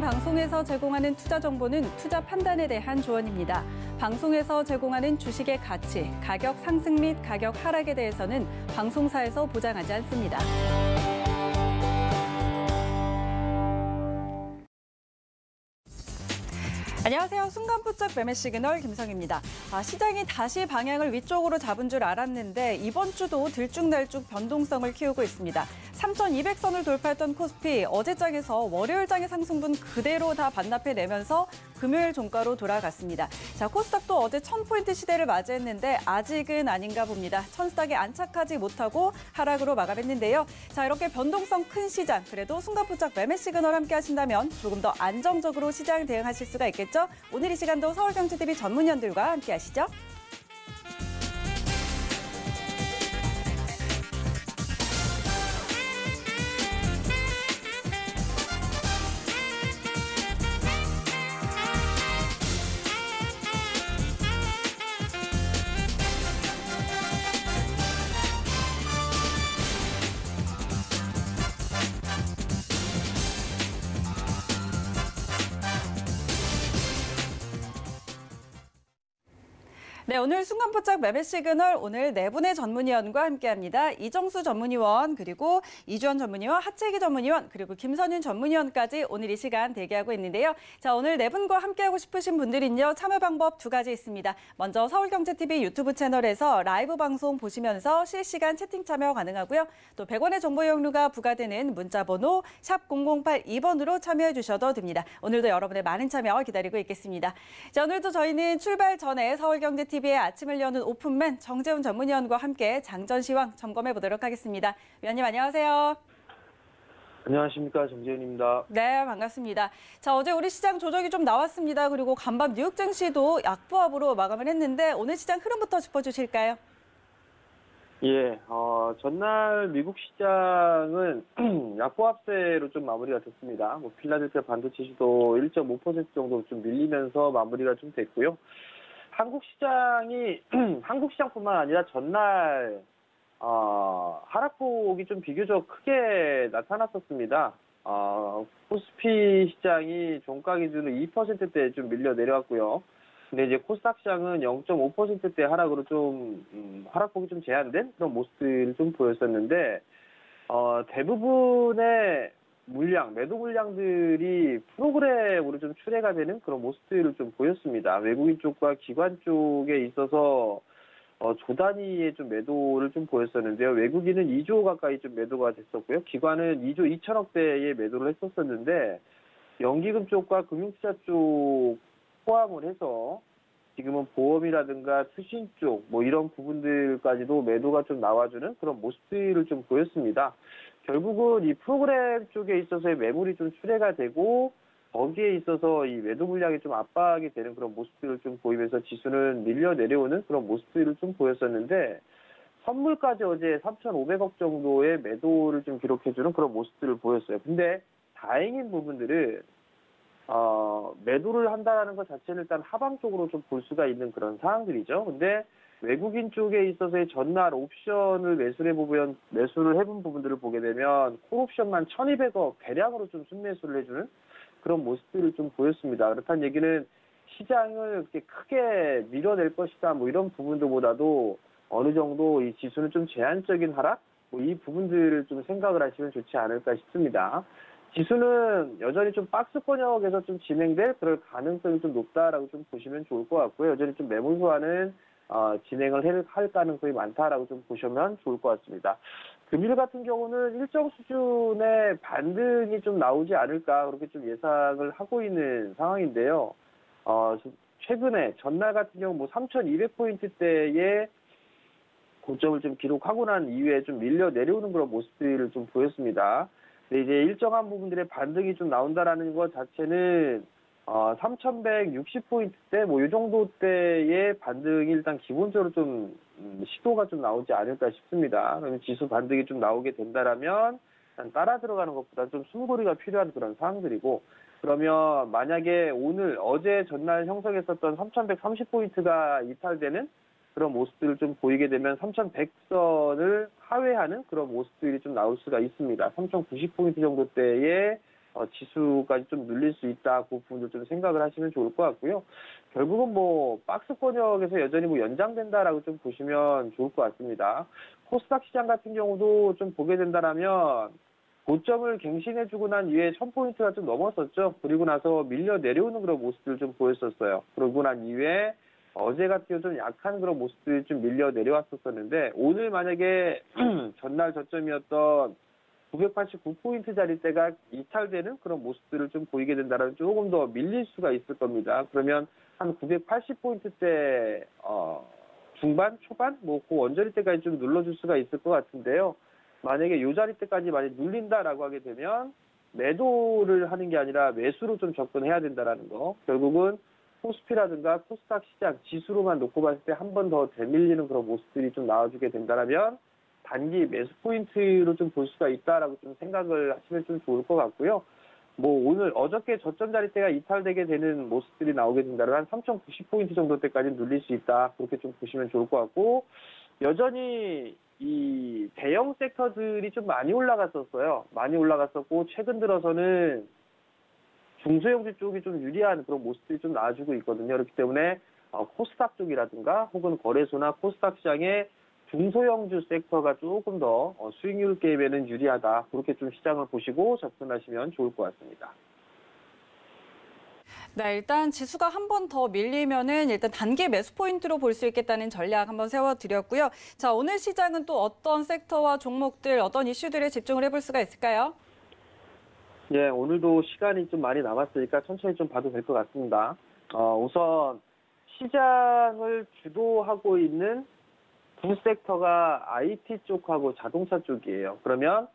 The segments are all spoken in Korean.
방송에서 제공하는 투자 정보는 투자 판단에 대한 조언입니다. 방송에서 제공하는 주식의 가치, 가격 상승 및 가격 하락에 대해서는 방송사에서 보장하지 않습니다. 안녕하세요. 순간포착 매매 시그널 김성희입니다. 시장이 다시 방향을 위쪽으로 잡은 줄 알았는데 이번 주도 들쭉날쭉 변동성을 키우고 있습니다. 3,200선을 돌파했던 코스피 어제장에서 월요일장의 상승분 그대로 다 반납해내면서 금요일 종가로 돌아갔습니다. 코스닥도 어제 1,000포인트 시대를 맞이했는데 아직은 아닌가 봅니다. 천스닥에 안착하지 못하고 하락으로 마감했는데요. 이렇게 변동성 큰 시장, 그래도 순간포착 매매 시그널 함께 하신다면 조금 더 안정적으로 시장 대응하실 수가 있겠죠. 오늘 이 시간도 서울경제TV 전문위원들과 함께 하시죠. 네, 오늘 순간포착 매매 시그널 오늘 네 분의 전문위원과 함께합니다. 이정수 전문위원, 그리고 이주연 전문위원, 하채기 전문위원, 그리고 김선윤 전문위원까지 오늘 이 시간 대기하고 있는데요. 오늘 네 분과 함께하고 싶으신 분들은요. 참여 방법 두 가지 있습니다. 먼저 서울경제TV 유튜브 채널에서 라이브 방송 보시면서 실시간 채팅 참여 가능하고요. 또 100원의 정보 이용료가 부과되는 문자번호 샵 0082번으로 참여해 주셔도 됩니다. 오늘도 여러분의 많은 참여 기다리고 있겠습니다. 오늘도 저희는 출발 전에 서울경제TV의 아침을 여는 오픈맨 정재훈 전문위원과 함께 장전 시황 점검해 보도록 하겠습니다. 위원님 안녕하세요. 안녕하십니까, 정재훈입니다. 네, 반갑습니다. 어제 우리 시장 조정이 좀 나왔습니다. 그리고 간밤 뉴욕 증시도 약보합으로 마감을 했는데 오늘 시장 흐름부터 짚어주실까요? 예, 전날 미국 시장은 약보합세로 좀 마무리가 됐습니다. 필라델피아 반도체 지수도 1.5% 정도 좀 밀리면서 마무리가 좀 됐고요. 한국 시장뿐만 아니라 전날 하락폭이 좀 비교적 크게 나타났었습니다. 코스피 시장이 종가 기준으로 2%대 좀 밀려 내려왔고요. 근데 이제 코스닥 시장은 0.5%대 하락으로 좀 하락폭이 좀 제한된 그런 모습을 좀 보였었는데 대부분의 매도 물량들이 프로그램으로 좀 출회가 되는 그런 모습들을 좀 보였습니다. 외국인 쪽과 기관 쪽에 있어서 조 단위의 좀 매도를 좀 보였었는데요. 외국인은 2조 가까이 좀 매도가 됐었고요. 기관은 2조 2천억대의 매도를 했었었는데 연기금 쪽과 금융투자 쪽 포함을 해서 지금은 보험이라든가 투신 쪽 이런 부분들까지도 매도가 좀 나와주는 그런 모습들을 좀 보였습니다. 결국은 이 프로그램 쪽에 있어서의 매물이 좀 출회가 되고 거기에 있어서 이 매도 물량이 좀 압박이 되는 그런 모습들을 좀 보이면서 지수는 밀려 내려오는 그런 모습들을 좀 보였었는데 선물까지 어제 3,500억 정도의 매도를 좀 기록해주는 그런 모습들을 보였어요. 근데 다행인 부분들은 매도를 한다는 것 자체는 일단 하방 쪽으로 좀 볼 수가 있는 그런 상황들이죠. 근데 외국인 쪽에 있어서의 전날 옵션을 매수를 해본 부분들을 보게 되면 콜옵션만 1,200억 대량으로 좀 순매수를 해주는 그런 모습들을 좀 보였습니다. 그렇다는 얘기는 시장을 그렇게 크게 밀어낼 것이다 이런 부분들보다도 어느 정도 이 지수는 좀 제한적인 하락 이 부분들을 좀 생각을 하시면 좋지 않을까 싶습니다. 지수는 여전히 좀 박스권역에서 좀 진행될 그럴 가능성이 좀 높다라고 좀 보시면 좋을 것 같고요. 여전히 좀 매물 소화는 진행을 할 가능성이 많다라고 좀 보시면 좋을 것 같습니다. 금일 같은 경우는 일정 수준의 반등이 좀 나오지 않을까 그렇게 좀 예상을 하고 있는 상황인데요. 최근에 전날 같은 경우 3,200포인트대의 고점을 좀 기록하고 난 이후에 좀 밀려 내려오는 그런 모습들을 좀 보였습니다. 근데 이제 일정한 부분들의 반등이 좀 나온다라는 것 자체는 3,160포인트대 이 정도대의 반등이 일단 기본적으로 좀 시도가 좀 나오지 않을까 싶습니다. 그러면 지수 반등이 좀 나오게 된다라면 따라 들어가는 것보다 좀 숨고리가 필요한 그런 상황들이고 그러면 만약에 어제 전날 형성했었던 3,130포인트가 이탈되는 그런 모습들을 좀 보이게 되면 3,100선을 하회하는 그런 모습들이 좀 나올 수가 있습니다. 3,090포인트 정도대의 지수까지 좀 눌릴 수 있다. 그 부분도 좀 생각을 하시면 좋을 것 같고요. 결국은 뭐 박스 권역에서 여전히 뭐 연장된다라고 좀 보시면 좋을 것 같습니다. 코스닥 시장 같은 경우도 좀 보게 된다라면 고점을 갱신해주고 난 이후에 1000포인트가 좀 넘었었죠. 그리고 나서 밀려 내려오는 그런 모습들을 좀 보였었어요. 그러고 난 이후에 어제 같은 경우 좀 약한 그런 모습들이 좀 밀려 내려왔었는데 오늘 만약에 전날 저점이었던 989포인트짜리대가 이탈되는 그런 모습들을 좀 보이게 된다면 조금 더 밀릴 수가 있을 겁니다. 그러면 한 980포인트대 중반, 초반 뭐 그 언저리대까지 좀 눌러줄 수가 있을 것 같은데요. 만약에 이 자리대까지 많이 눌린다라고 하게 되면 매도를 하는 게 아니라 매수로 좀 접근해야 된다라는 거. 결국은 코스피라든가 코스닥 시장 지수로만 놓고 봤을 때 한 번 더 되밀리는 그런 모습들이 좀 나와주게 된다면 단기 매수 포인트로 좀 볼 수가 있다라고 좀 생각을 하시면 좀 좋을 것 같고요. 뭐 오늘 어저께 저점 자리대가 이탈되게 되는 모습들이 나오게 된다면 한 3090포인트 정도 때까지 눌릴 수 있다. 그렇게 좀 보시면 좋을 것 같고 여전히 이 대형 섹터들이 좀 많이 올라갔었어요. 많이 올라갔었고 최근 들어서는 중소형주 쪽이 좀 유리한 그런 모습들이 좀 나와주고 있거든요. 그렇기 때문에 코스닥 쪽이라든가 혹은 거래소나 코스닥 시장의 중소형주 섹터가 조금 더 수익률 게임에는 유리하다. 그렇게 좀 시장을 보시고 접근하시면 좋을 것 같습니다. 네, 일단 지수가 한 번 더 밀리면은 일단 단기 매수 포인트로 볼 수 있겠다는 전략 한번 세워드렸고요. 자, 오늘 시장은 또 어떤 섹터와 종목들, 어떤 이슈들에 집중을 해볼 수가 있을까요? 예, 오늘도 시간이 좀 많이 남았으니까 천천히 좀 봐도 될 것 같습니다. 우선 시장을 주도하고 있는 두 섹터가 IT 쪽하고 자동차 쪽이에요. 그러면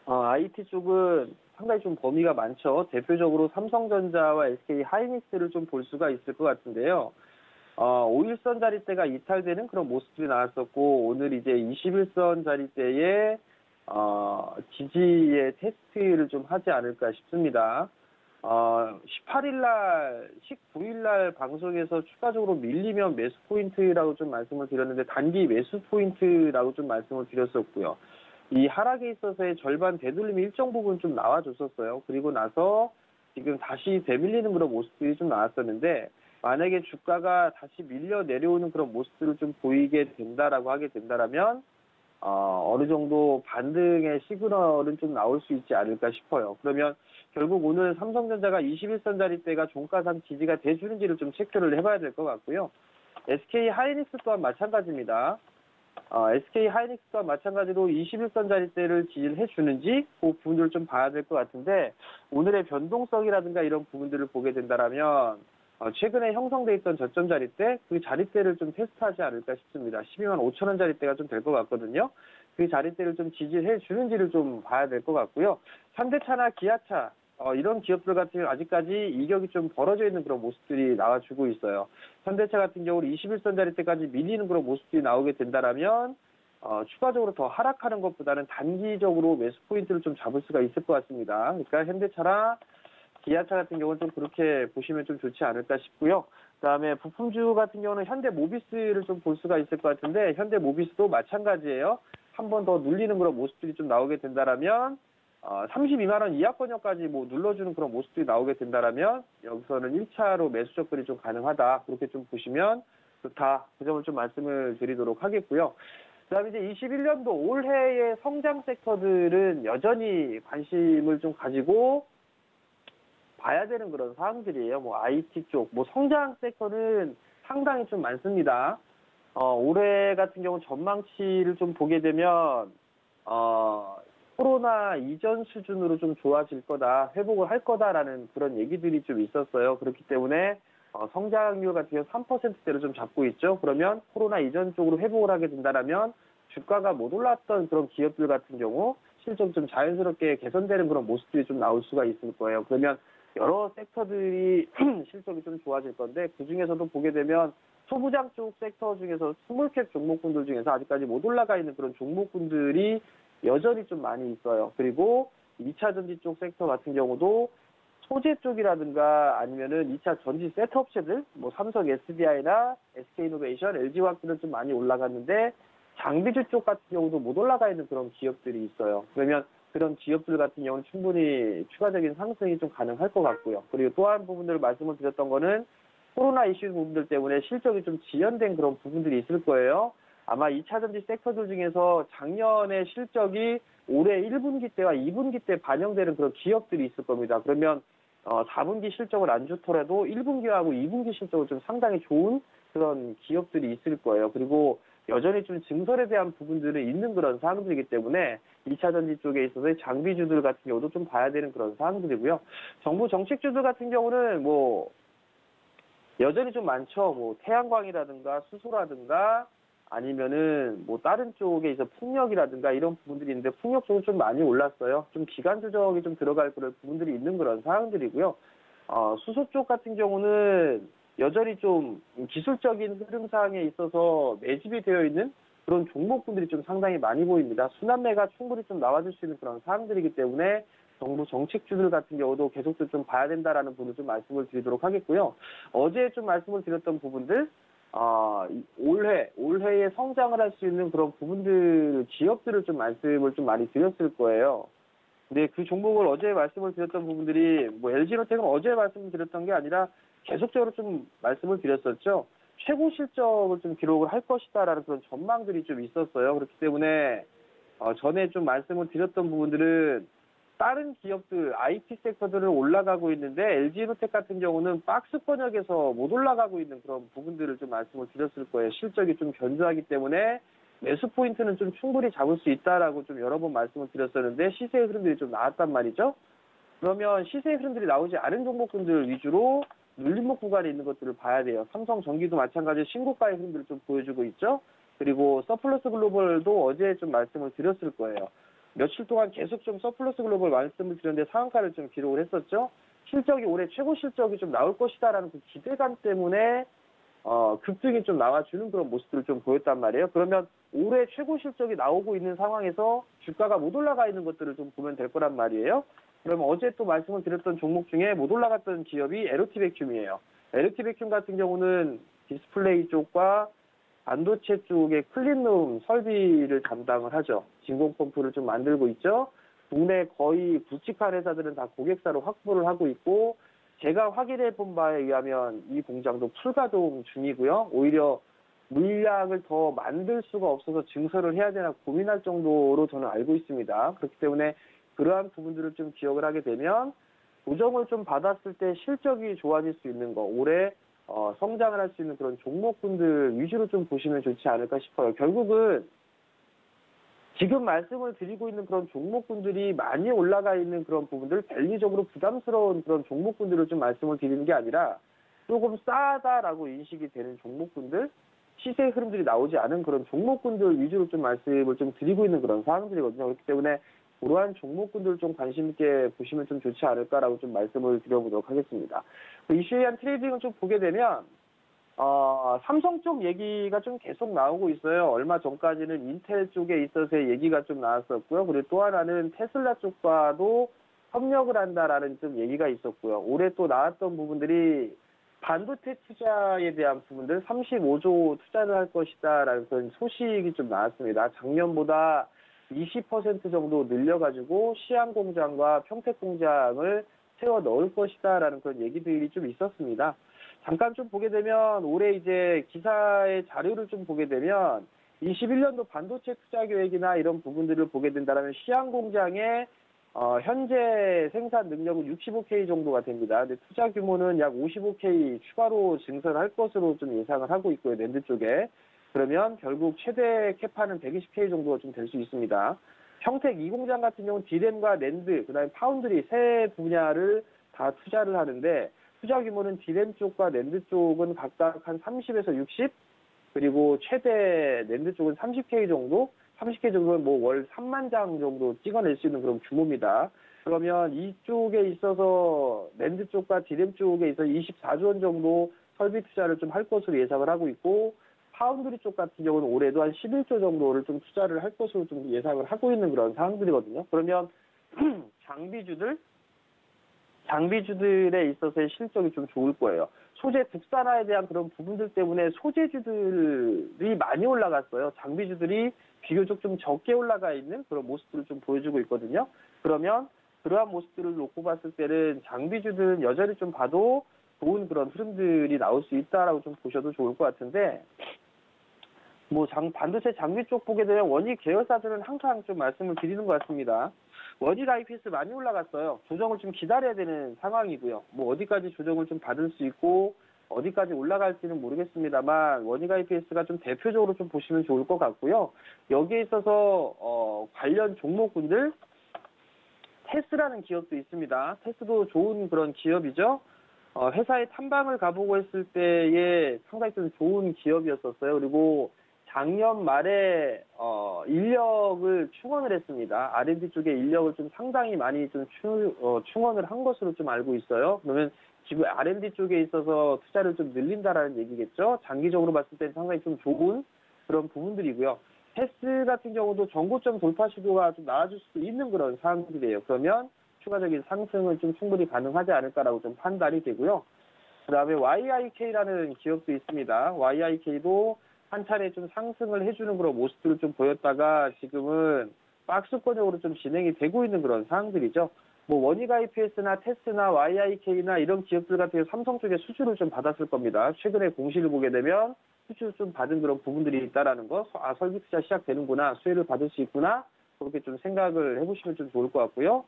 IT 쪽은 상당히 좀 범위가 많죠. 대표적으로 삼성전자와 SK 하이닉스를 좀 볼 수가 있을 것 같은데요. 5일선 자리대가 이탈되는 그런 모습들이 나왔었고 오늘 이제 21선 자리대에 지지의 테스트를 좀 하지 않을까 싶습니다. 18일 날, 19일 날 방송에서 추가적으로 밀리면 매수 포인트라고 좀 말씀을 드렸는데 단기 매수 포인트라고 좀 말씀을 드렸었고요. 이 하락에 있어서의 절반 되돌림이 일정 부분 좀 나와줬었어요. 그리고 나서 지금 다시 되밀리는 그런 모습들이 좀 나왔었는데 만약에 주가가 다시 밀려 내려오는 그런 모습들을 좀 보이게 된다라고 하게 된다라면 어느 정도 반등의 시그널은 좀 나올 수 있지 않을까 싶어요. 그러면 결국 오늘 삼성전자가 21선 자리대가 종가상 지지가 돼주는지를 좀 체크를 해봐야 될 것 같고요. SK 하이닉스 또한 마찬가지입니다. SK 하이닉스 또한 마찬가지로 21선 자리대를 지지를 해주는지 그 부분들을 좀 봐야 될 것 같은데 오늘의 변동성이라든가 이런 부분들을 보게 된다면 최근에 형성돼 있던 저점 자리대 그 자리대를 좀 테스트하지 않을까 싶습니다. 12만 5천 원 자리대가 좀 될 것 같거든요. 그 자리대를 좀 지지해 주는지를 좀 봐야 될 것 같고요. 현대차나 기아차 이런 기업들 같은 경우 아직까지 이격이 좀 벌어져 있는 그런 모습들이 나와주고 있어요. 현대차 같은 경우는 21선 자리대까지 밀리는 그런 모습들이 나오게 된다면 추가적으로 더 하락하는 것보다는 단기적으로 매수 포인트를 좀 잡을 수가 있을 것 같습니다. 그러니까 현대차나 기아차 같은 경우는 좀 그렇게 보시면 좀 좋지 않을까 싶고요. 그다음에 부품주 같은 경우는 현대모비스를 좀 볼 수가 있을 것 같은데 현대모비스도 마찬가지예요. 한 번 더 눌리는 그런 모습들이 좀 나오게 된다면 32만 원 이하권역까지 뭐 눌러주는 그런 모습들이 나오게 된다면 여기서는 1차로 매수 접근이 좀 가능하다. 그렇게 좀 보시면 좋다. 그 점을 좀 말씀을 드리도록 하겠고요. 그다음에 이제 21년도 올해의 성장 섹터들은 여전히 관심을 좀 가지고 봐야 되는 그런 사항들이에요. 뭐 IT 쪽, 뭐 성장 섹터는 상당히 좀 많습니다. 올해 같은 경우 전망치를 좀 보게 되면 코로나 이전 수준으로 좀 좋아질 거다, 회복을 할 거다라는 그런 얘기들이 좀 있었어요. 그렇기 때문에 성장률 같은 경우 3%대로 좀 잡고 있죠. 그러면 코로나 이전 쪽으로 회복을 하게 된다면 주가가 못 올랐던 그런 기업들 같은 경우 실적 좀 자연스럽게 개선되는 그런 모습들이 좀 나올 수가 있을 거예요. 그러면 여러 섹터들이 실적이 좀 좋아질 건데 그중에서도 보게 되면 소부장 쪽 섹터 중에서 스몰캡 종목군들 중에서 아직까지 못 올라가 있는 그런 종목군들이 여전히 좀 많이 있어요. 그리고 2차 전지 쪽 섹터 같은 경우도 소재 쪽이라든가 아니면은 2차 전지 세트 업체들, 뭐 삼성 SDI나 SK이노베이션, LG화학들은 좀 많이 올라갔는데 장비주 쪽 같은 경우도 못 올라가 있는 그런 기업들이 있어요. 그러면 그런 기업들 같은 경우는 충분히 추가적인 상승이 좀 가능할 것 같고요. 그리고 또 한 부분들을 말씀을 드렸던 거는 코로나 이슈 부분들 때문에 실적이 좀 지연된 그런 부분들이 있을 거예요. 아마 2차전지 섹터들 중에서 작년에 실적이 올해 1분기 때와 2분기 때 반영되는 그런 기업들이 있을 겁니다. 그러면 4분기 실적을 안 좋더라도 1분기하고 2분기 실적은 좀 상당히 좋은 그런 기업들이 있을 거예요. 그리고 여전히 좀 증설에 대한 부분들은 있는 그런 사항들이기 때문에 2차전지 쪽에 있어서 장비주들 같은 경우도 좀 봐야 되는 그런 사항들이고요. 정부 정책주들 같은 경우는 뭐 여전히 좀 많죠. 뭐 태양광이라든가 수소라든가 아니면은 뭐 다른 쪽에 있어 풍력이라든가 이런 부분들이 있는데 풍력 쪽은 좀 많이 올랐어요. 좀 기간 조정이 좀 들어갈 그런 부분들이 있는 그런 상황들이고요. 수소 쪽 같은 경우는 여전히 좀 기술적인 흐름 사항에 있어서 매집이 되어 있는 그런 종목군들이 좀 상당히 많이 보입니다. 순환매가 충분히 좀 나와줄 수 있는 그런 사항들이기 때문에 정부 정책주들 같은 경우도 계속 좀 봐야 된다라는 부분을 좀 말씀을 드리도록 하겠고요. 어제 좀 말씀을 드렸던 부분들, 올해에 성장을 할 수 있는 그런 부분들, 기업들을 좀 말씀을 좀 많이 드렸을 거예요. 근데 그 종목을 어제 말씀을 드렸던 부분들이 뭐 LG노텍은 어제 말씀을 드렸던 게 아니라 계속적으로 좀 말씀을 드렸었죠. 최고 실적을 좀 기록을 할 것이다라는 그런 전망들이 좀 있었어요. 그렇기 때문에 전에 좀 말씀을 드렸던 부분들은 다른 기업들, IT 섹터들은 올라가고 있는데 LG노텍 같은 경우는 박스 번역에서 못 올라가고 있는 그런 부분들을 좀 말씀을 드렸을 거예요. 실적이 좀 견조하기 때문에 매수 포인트는 좀 충분히 잡을 수 있다라고 좀 여러 번 말씀을 드렸었는데 시세의 흐름들이 좀 나왔단 말이죠. 그러면 시세의 흐름들이 나오지 않은 종목군들 위주로 눌림목 구간에 있는 것들을 봐야 돼요. 삼성전기도 마찬가지로 신고가의 흐름들을 좀 보여주고 있죠. 그리고 서플러스 글로벌도 어제 좀 말씀을 드렸을 거예요. 며칠 동안 계속 좀 서플러스 글로벌 말씀을 드렸는데 상한가를 좀 기록을 했었죠. 실적이 올해 최고 실적이 좀 나올 것이다라는 그 기대감 때문에 급등이 좀 나와주는 그런 모습들을 좀 보였단 말이에요. 그러면 올해 최고 실적이 나오고 있는 상황에서 주가가 못 올라가 있는 것들을 좀 보면 될 거란 말이에요. 그러면 어제 또 말씀을 드렸던 종목 중에 못 올라갔던 기업이 LOT 백큐이에요. LOT 백큐 같은 경우는 디스플레이 쪽과 반도체 쪽의 클린룸 설비를 담당을 하죠. 진공 펌프를 좀 만들고 있죠. 국내 거의 굵직한 회사들은 다 고객사로 확보를 하고 있고 제가 확인해 본 바에 의하면 이 공장도 풀가동 중이고요. 오히려 물량을 더 만들 수가 없어서 증설을 해야 되나 고민할 정도로 저는 알고 있습니다. 그렇기 때문에 그러한 부분들을 좀 기억을 하게 되면 보정을 좀 받았을 때 실적이 좋아질 수 있는 거, 올해 성장을 할 수 있는 그런 종목군들 위주로 좀 보시면 좋지 않을까 싶어요. 결국은 지금 말씀을 드리고 있는 그런 종목군들이 많이 올라가 있는 그런 부분들, 밸류적으로 부담스러운 그런 종목군들을 좀 말씀을 드리는 게 아니라 조금 싸다라고 인식이 되는 종목군들, 시세 흐름들이 나오지 않은 그런 종목군들 위주로 좀 말씀을 좀 드리고 있는 그런 상황들이거든요. 그렇기 때문에 그러한 종목군들 좀 관심 있게 보시면 좀 좋지 않을까라고 좀 말씀을 드려보도록 하겠습니다. 이슈에 대한 트레이딩을 좀 보게 되면 삼성 쪽 얘기가 좀 계속 나오고 있어요. 얼마 전까지는 인텔 쪽에 있어서의 얘기가 좀 나왔었고요. 그리고 또 하나는 테슬라 쪽과도 협력을 한다라는 좀 얘기가 있었고요. 올해 또 나왔던 부분들이 반도체 투자에 대한 부분들 35조 투자를 할 것이다라는 그런 소식이 좀 나왔습니다. 작년보다 20% 정도 늘려가지고 시안 공장과 평택 공장을 세워 넣을 것이다라는 그런 얘기들이 좀 있었습니다. 잠깐 좀 보게 되면 올해 이제 기사의 자료를 좀 보게 되면 21년도 반도체 투자 계획이나 이런 부분들을 보게 된다면 시안 공장의 현재 생산 능력은 65K 정도가 됩니다. 근데 투자 규모는 약 55K 추가로 증설할 것으로 좀 예상을 하고 있고요. 낸드 쪽에. 그러면 결국 최대 캐파는 120K 정도가 좀 될 수 있습니다. 평택 2공장 같은 경우는 디램과 낸드, 그다음에 파운드리 세 분야를 다 투자를 하는데 투자 규모는 디램 쪽과 낸드 쪽은 각각 한 30에서 60, 그리고 최대 낸드 쪽은 30K 정도, 30K 정도는 뭐 월 3만 장 정도 찍어낼 수 있는 그런 규모입니다. 그러면 이쪽에 있어서 낸드 쪽과 디램 쪽에 있어서 24조 원 정도 설비 투자를 좀 할 것으로 예상을 하고 있고 파운드리 쪽 같은 경우는 올해도 한 11조 정도를 좀 투자를 할 것으로 좀 예상을 하고 있는 그런 상황들이거든요. 그러면 장비주들, 장비주들에 있어서의 실적이 좀 좋을 거예요. 소재 국산화에 대한 그런 부분들 때문에 소재주들이 많이 올라갔어요. 장비주들이 비교적 좀 적게 올라가 있는 그런 모습들을 좀 보여주고 있거든요. 그러면 그러한 모습들을 놓고 봤을 때는 장비주들은 여전히 좀 봐도 좋은 그런 흐름들이 나올 수 있다라고 좀 보셔도 좋을 것 같은데, 뭐 반도체 장비 쪽 보게 되면 원익 계열사들은 항상 좀 말씀을 드리는 것 같습니다. 원익 IPS 많이 올라갔어요. 조정을 좀 기다려야 되는 상황이고요. 뭐 어디까지 조정을 좀 받을 수 있고 어디까지 올라갈지는 모르겠습니다만 원익 IPS가 좀 대표적으로 좀 보시면 좋을 것 같고요. 여기에 있어서 관련 종목군들 테스라는 기업도 있습니다. 테스도 좋은 그런 기업이죠. 회사에 탐방을 가보고 했을 때에 상당히 좀 좋은 기업이었었어요. 그리고 작년 말에 인력을 충원을 했습니다. R&D 쪽에 인력을 좀 상당히 많이 좀 충원을 한 것으로 좀 알고 있어요. 그러면 지금 R&D 쪽에 있어서 투자를 좀 늘린다라는 얘기겠죠. 장기적으로 봤을 때 상당히 좀 좋은 그런 부분들이고요. 테스 같은 경우도 전고점 돌파 시도가 좀 나와줄 수 있는 그런 상황들이에요. 그러면 추가적인 상승은 좀 충분히 가능하지 않을까라고 좀 판단이 되고요. 그 다음에 YIK라는 기업도 있습니다. YIK도 한 차례 좀 상승을 해주는 그런 모습들을 좀 보였다가 지금은 박스권역으로 좀 진행이 되고 있는 그런 상황들이죠. 뭐 원익 IPS나 테스나 YIK나 이런 기업들 같은 경우 삼성 쪽에 수주를 좀 받았을 겁니다. 최근에 공시를 보게 되면 수주를 좀 받은 그런 부분들이 있다라는 거, 설비 투자 시작되는구나, 수혜를 받을 수 있구나, 그렇게 좀 생각을 해보시면 좀 좋을 것 같고요.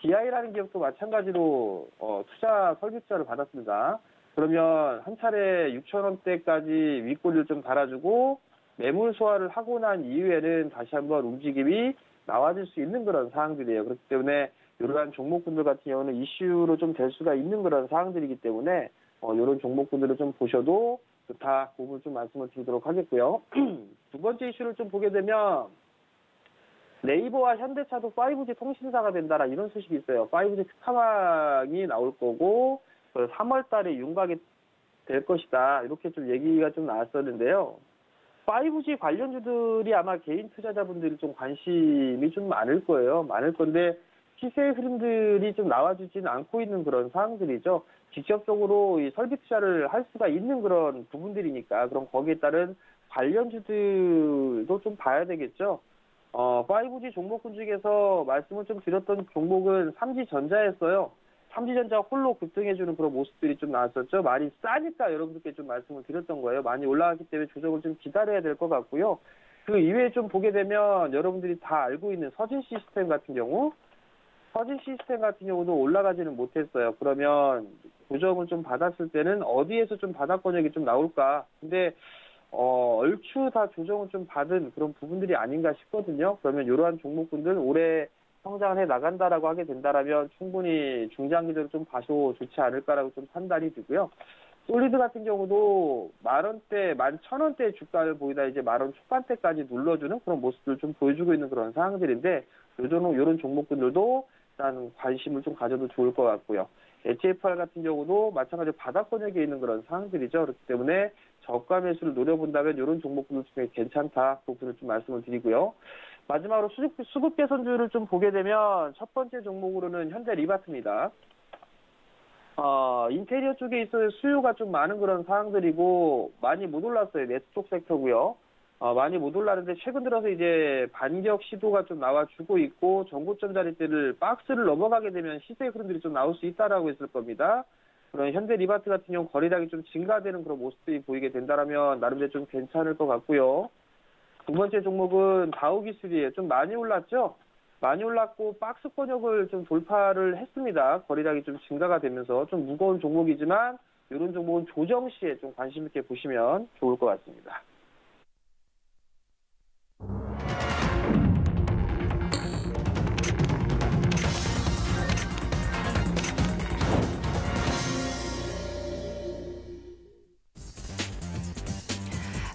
DI라는 기업도 마찬가지로 투자 설비 투자를 받았습니다. 그러면 한 차례 6,000원대까지 윗꼬리를 좀 달아주고 매물 소화를 하고 난 이후에는 다시 한번 움직임이 나와줄 수 있는 그런 상황들이에요. 그렇기 때문에 이러한 종목군들 같은 경우는 이슈로 좀 될 수가 있는 그런 상황들이기 때문에 이런 종목군들을 좀 보셔도 좋다, 그 부분 좀 말씀을 드리도록 하겠고요. 두 번째 이슈를 좀 보게 되면 네이버와 현대차도 5G 통신사가 된다라 이런 소식이 있어요. 5G 특화망이 나올 거고 3월 달에 윤곽이 될 것이다. 이렇게 좀 얘기가 좀 나왔었는데요. 5G 관련주들이 아마 개인 투자자분들이 좀 관심이 좀 많을 거예요. 많을 건데 시세의 흐름들이 좀 나와주지는 않고 있는 그런 상황들이죠. 직접적으로 이 설비 투자를 할 수가 있는 그런 부분들이니까 그럼 거기에 따른 관련주들도 좀 봐야 되겠죠. 5G 종목군 중에서 말씀을 좀 드렸던 종목은 삼지전자였어요. 삼지전자 홀로 급등해주는 그런 모습들이 좀 나왔었죠. 많이 싸니까 여러분들께 좀 말씀을 드렸던 거예요. 많이 올라갔기 때문에 조정을 좀 기다려야 될 것 같고요. 그 이외에 좀 보게 되면 여러분들이 다 알고 있는 서진 시스템 같은 경우도 올라가지는 못했어요. 그러면 조정을 좀 받았을 때는 어디에서 좀 바닥권역이 좀 나올까. 근데 얼추 다 조정을 좀 받은 그런 부분들이 아닌가 싶거든요. 그러면 이러한 종목군들 올해 성장을 해 나간다라고 하게 된다라면 충분히 중장기적으로 좀 봐도 좋지 않을까라고 좀 판단이 되고요. 솔리드 같은 경우도 10,000원대, 11,000원대 주가를 보이다 이제 10,000원 초반대까지 눌러주는 그런 모습들을 좀 보여주고 있는 그런 상황들인데 이런 종목군들도 일단 관심을 좀 가져도 좋을 것 같고요. HFR 같은 경우도 마찬가지로 바닥권역에 있는 그런 상황들이죠. 그렇기 때문에 저가 매수를 노려본다면 이런 종목들 중에 괜찮다. 그 부분을 좀 말씀을 드리고요. 마지막으로 수급 개선주를 좀 보게 되면 첫 번째 종목으로는 현대 리바트입니다. 인테리어 쪽에 있어서 수요가 좀 많은 그런 상황들이고 많이 못 올랐어요. 네트 쪽 섹터고요. 많이 못 올랐는데 최근 들어서 이제 반격 시도가 좀 나와주고 있고 전고점 자리대를 박스를 넘어가게 되면 시세 흐름들이 좀 나올 수 있다라고 했을 겁니다. 그런 현대 리바트 같은 경우 거래량이 좀 증가되는 그런 모습들이 보이게 된다라면 나름대로 좀 괜찮을 것 같고요. 두 번째 종목은 다우기술이에요. 좀 많이 올랐죠? 많이 올랐고 박스권역을 좀 돌파를 했습니다. 거래량이 좀 증가가 되면서 좀 무거운 종목이지만 이런 종목은 조정 시에 좀 관심 있게 보시면 좋을 것 같습니다.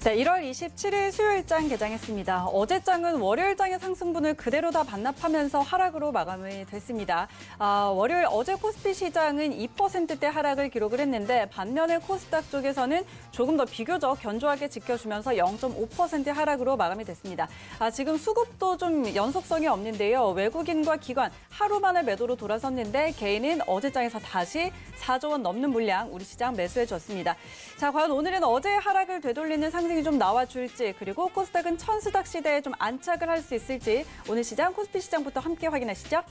네, 1월 27일 수요일장 개장했습니다. 어제장은 월요일장의 상승분을 그대로 다 반납하면서 하락으로 마감이 됐습니다. 월요일 어제 코스피 시장은 2%대 하락을 기록을 했는데 반면에 코스닥 쪽에서는 조금 더 비교적 견조하게 지켜주면서 0.5% 하락으로 마감이 됐습니다. 지금 수급도 좀 연속성이 없는데요. 외국인과 기관 하루 만에 매도로 돌아섰는데 개인은 어제장에서 다시 4조 원 넘는 물량 우리 시장 매수해줬습니다. 자, 과연 오늘은 어제의 하락을 되돌리는 상승이 좀 나와줄지, 그리고 코스닥은 천수닥 시대에 좀 안착을 할 수 있을지 오늘 시장 코스피 시장부터 함께 확인하시죠.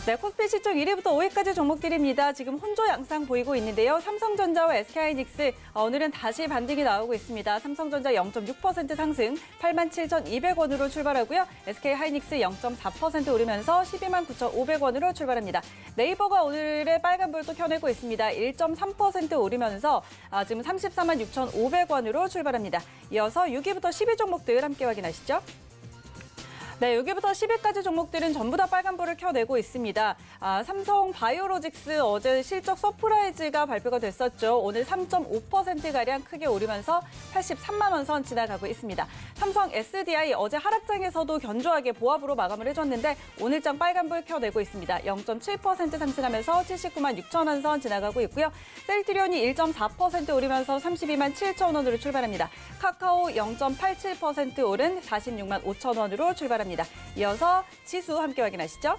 네, 코스피 시총 1위부터 5위까지 종목들입니다. 지금 혼조 양상 보이고 있는데요. 삼성전자와 SK하이닉스 오늘은 다시 반등이 나오고 있습니다. 삼성전자 0.6% 상승 87,200원으로 출발하고요. SK하이닉스 0.4% 오르면서 129,500원으로 출발합니다. 네이버가 오늘의 빨간불도 켜내고 있습니다. 1.3% 오르면서 지금 346,500원으로 출발합니다. 이어서 6위부터 10위 종목들 함께 확인하시죠. 네, 여기부터 10위까지 종목들은 전부 다 빨간불을 켜내고 있습니다. 삼성 바이오로직스 어제 실적 서프라이즈가 발표가 됐었죠. 오늘 3.5%가량 크게 오르면서 83만 원 선 지나가고 있습니다. 삼성 SDI 어제 하락장에서도 견조하게 보합으로 마감을 해줬는데 오늘장 빨간불 켜내고 있습니다. 0.7% 상승하면서 79만 6천 원 선 지나가고 있고요. 셀트리온이 1.4% 오르면서 32만 7천 원으로 출발합니다. 카카오 0.87% 오른 46만 5천 원으로 출발합니다. 이어서 지수 함께 확인하시죠.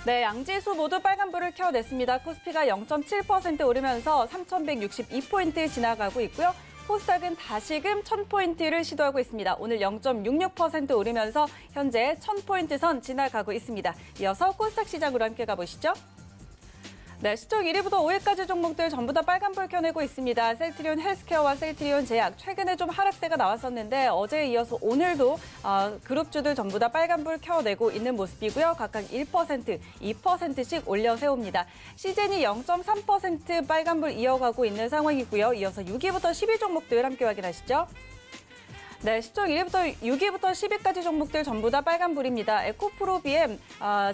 네, 양지수 모두 빨간불을 켜냈습니다. 코스피가 0.7% 오르면서 3,162포인트 지나가고 있고요. 코스닥은 다시금 1,000포인트를 시도하고 있습니다. 오늘 0.66% 오르면서 현재 1,000포인트 선 지나가고 있습니다. 이어서 코스닥 시장으로 함께 가보시죠. 네, 시총 1위부터 5위까지 종목들 전부 다 빨간불 켜내고 있습니다. 셀트리온 헬스케어와 셀트리온 제약, 최근에 좀 하락세가 나왔었는데 어제에 이어서 오늘도 그룹주들 전부 다 빨간불 켜내고 있는 모습이고요. 각각 1%, 2%씩 올려 세웁니다. 시젠이 0.3% 빨간불 이어가고 있는 상황이고요. 이어서 6위부터 10위 종목들 함께 확인하시죠. 네, 시총 1위부터 6위부터 10위까지 종목들 전부 다 빨간불입니다. 에코프로비엠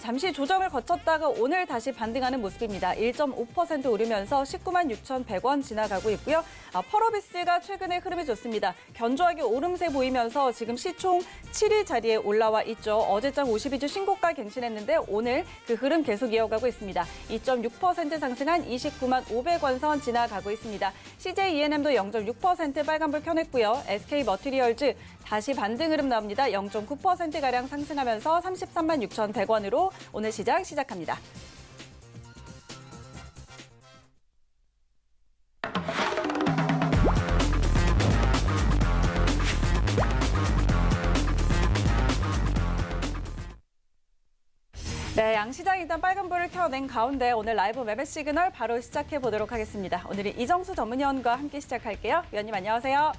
잠시 조정을 거쳤다가 오늘 다시 반등하는 모습입니다. 1.5% 오르면서 19만 6,100원 지나가고 있고요. 펄어비스가 최근에 흐름이 좋습니다. 견조하게 오름세 보이면서 지금 시총 7위 자리에 올라와 있죠. 어제장 52주 신고가 갱신했는데 오늘 그 흐름 계속 이어가고 있습니다. 2.6% 상승한 29만 500원 선 지나가고 있습니다. CJ E&M도 0.6% 빨간불 켜냈고요. SK 머티리얼즈 다시 반등 흐름 나옵니다. 0.9%가량 상승하면서 33만 6,100원으로 오늘 시장 시작합니다. 네, 양시장 일단 빨간불을 켜낸 가운데 오늘 라이브 매매 시그널 바로 시작해 보도록 하겠습니다. 오늘은 이정수 전문위원과 함께 시작할게요. 위원님 안녕하세요.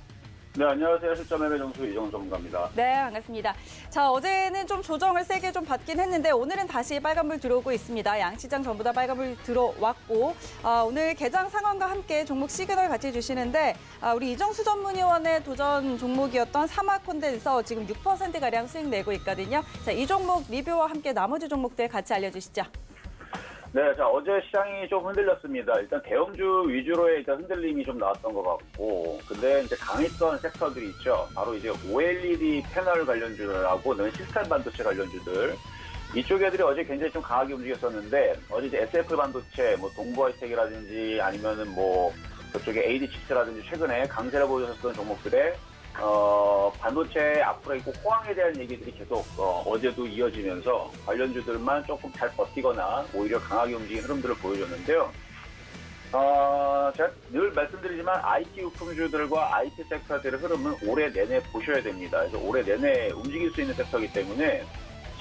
네, 안녕하세요. 실전 매매 정수 이정수 전문가입니다. 네, 반갑습니다. 자, 어제는 좀 조정을 세게 좀 받긴 했는데 오늘은 다시 빨간불 들어오고 있습니다. 양시장 전부 다 빨간불 들어왔고 오늘 개장 상황과 함께 종목 시그널 같이 주시는데 우리 이정수 전문위원의 도전 종목이었던 사마 콘덴서 지금 6%가량 수익 내고 있거든요. 자, 이 종목 리뷰와 함께 나머지 종목들 같이 알려주시죠. 네, 자, 어제 시장이 좀 흔들렸습니다. 일단 대형주 위주로의 일단 흔들림이 좀 나왔던 것 같고, 근데 이제 강했던 섹터들이 있죠. 바로 이제 OLED 패널 관련주들하고는 시스템 반도체 관련주들. 이쪽 애들이 어제 굉장히 좀 강하게 움직였었는데, 어제 이제 SF 반도체, 뭐 동부하이텍이라든지 아니면은 뭐 저쪽에 AD칩스라든지 최근에 강세를 보여줬었던 종목들의 반도체 앞으로 있고 호황에 대한 얘기들이 계속 어제도 이어지면서 관련주들만 조금 잘 버티거나 오히려 강하게 움직이는 흐름들을 보여줬는데요. 제가 늘 말씀드리지만 IT 유품주들과 IT 섹터들의 흐름은 올해 내내 보셔야 됩니다. 그래서 올해 내내 움직일 수 있는 섹터이기 때문에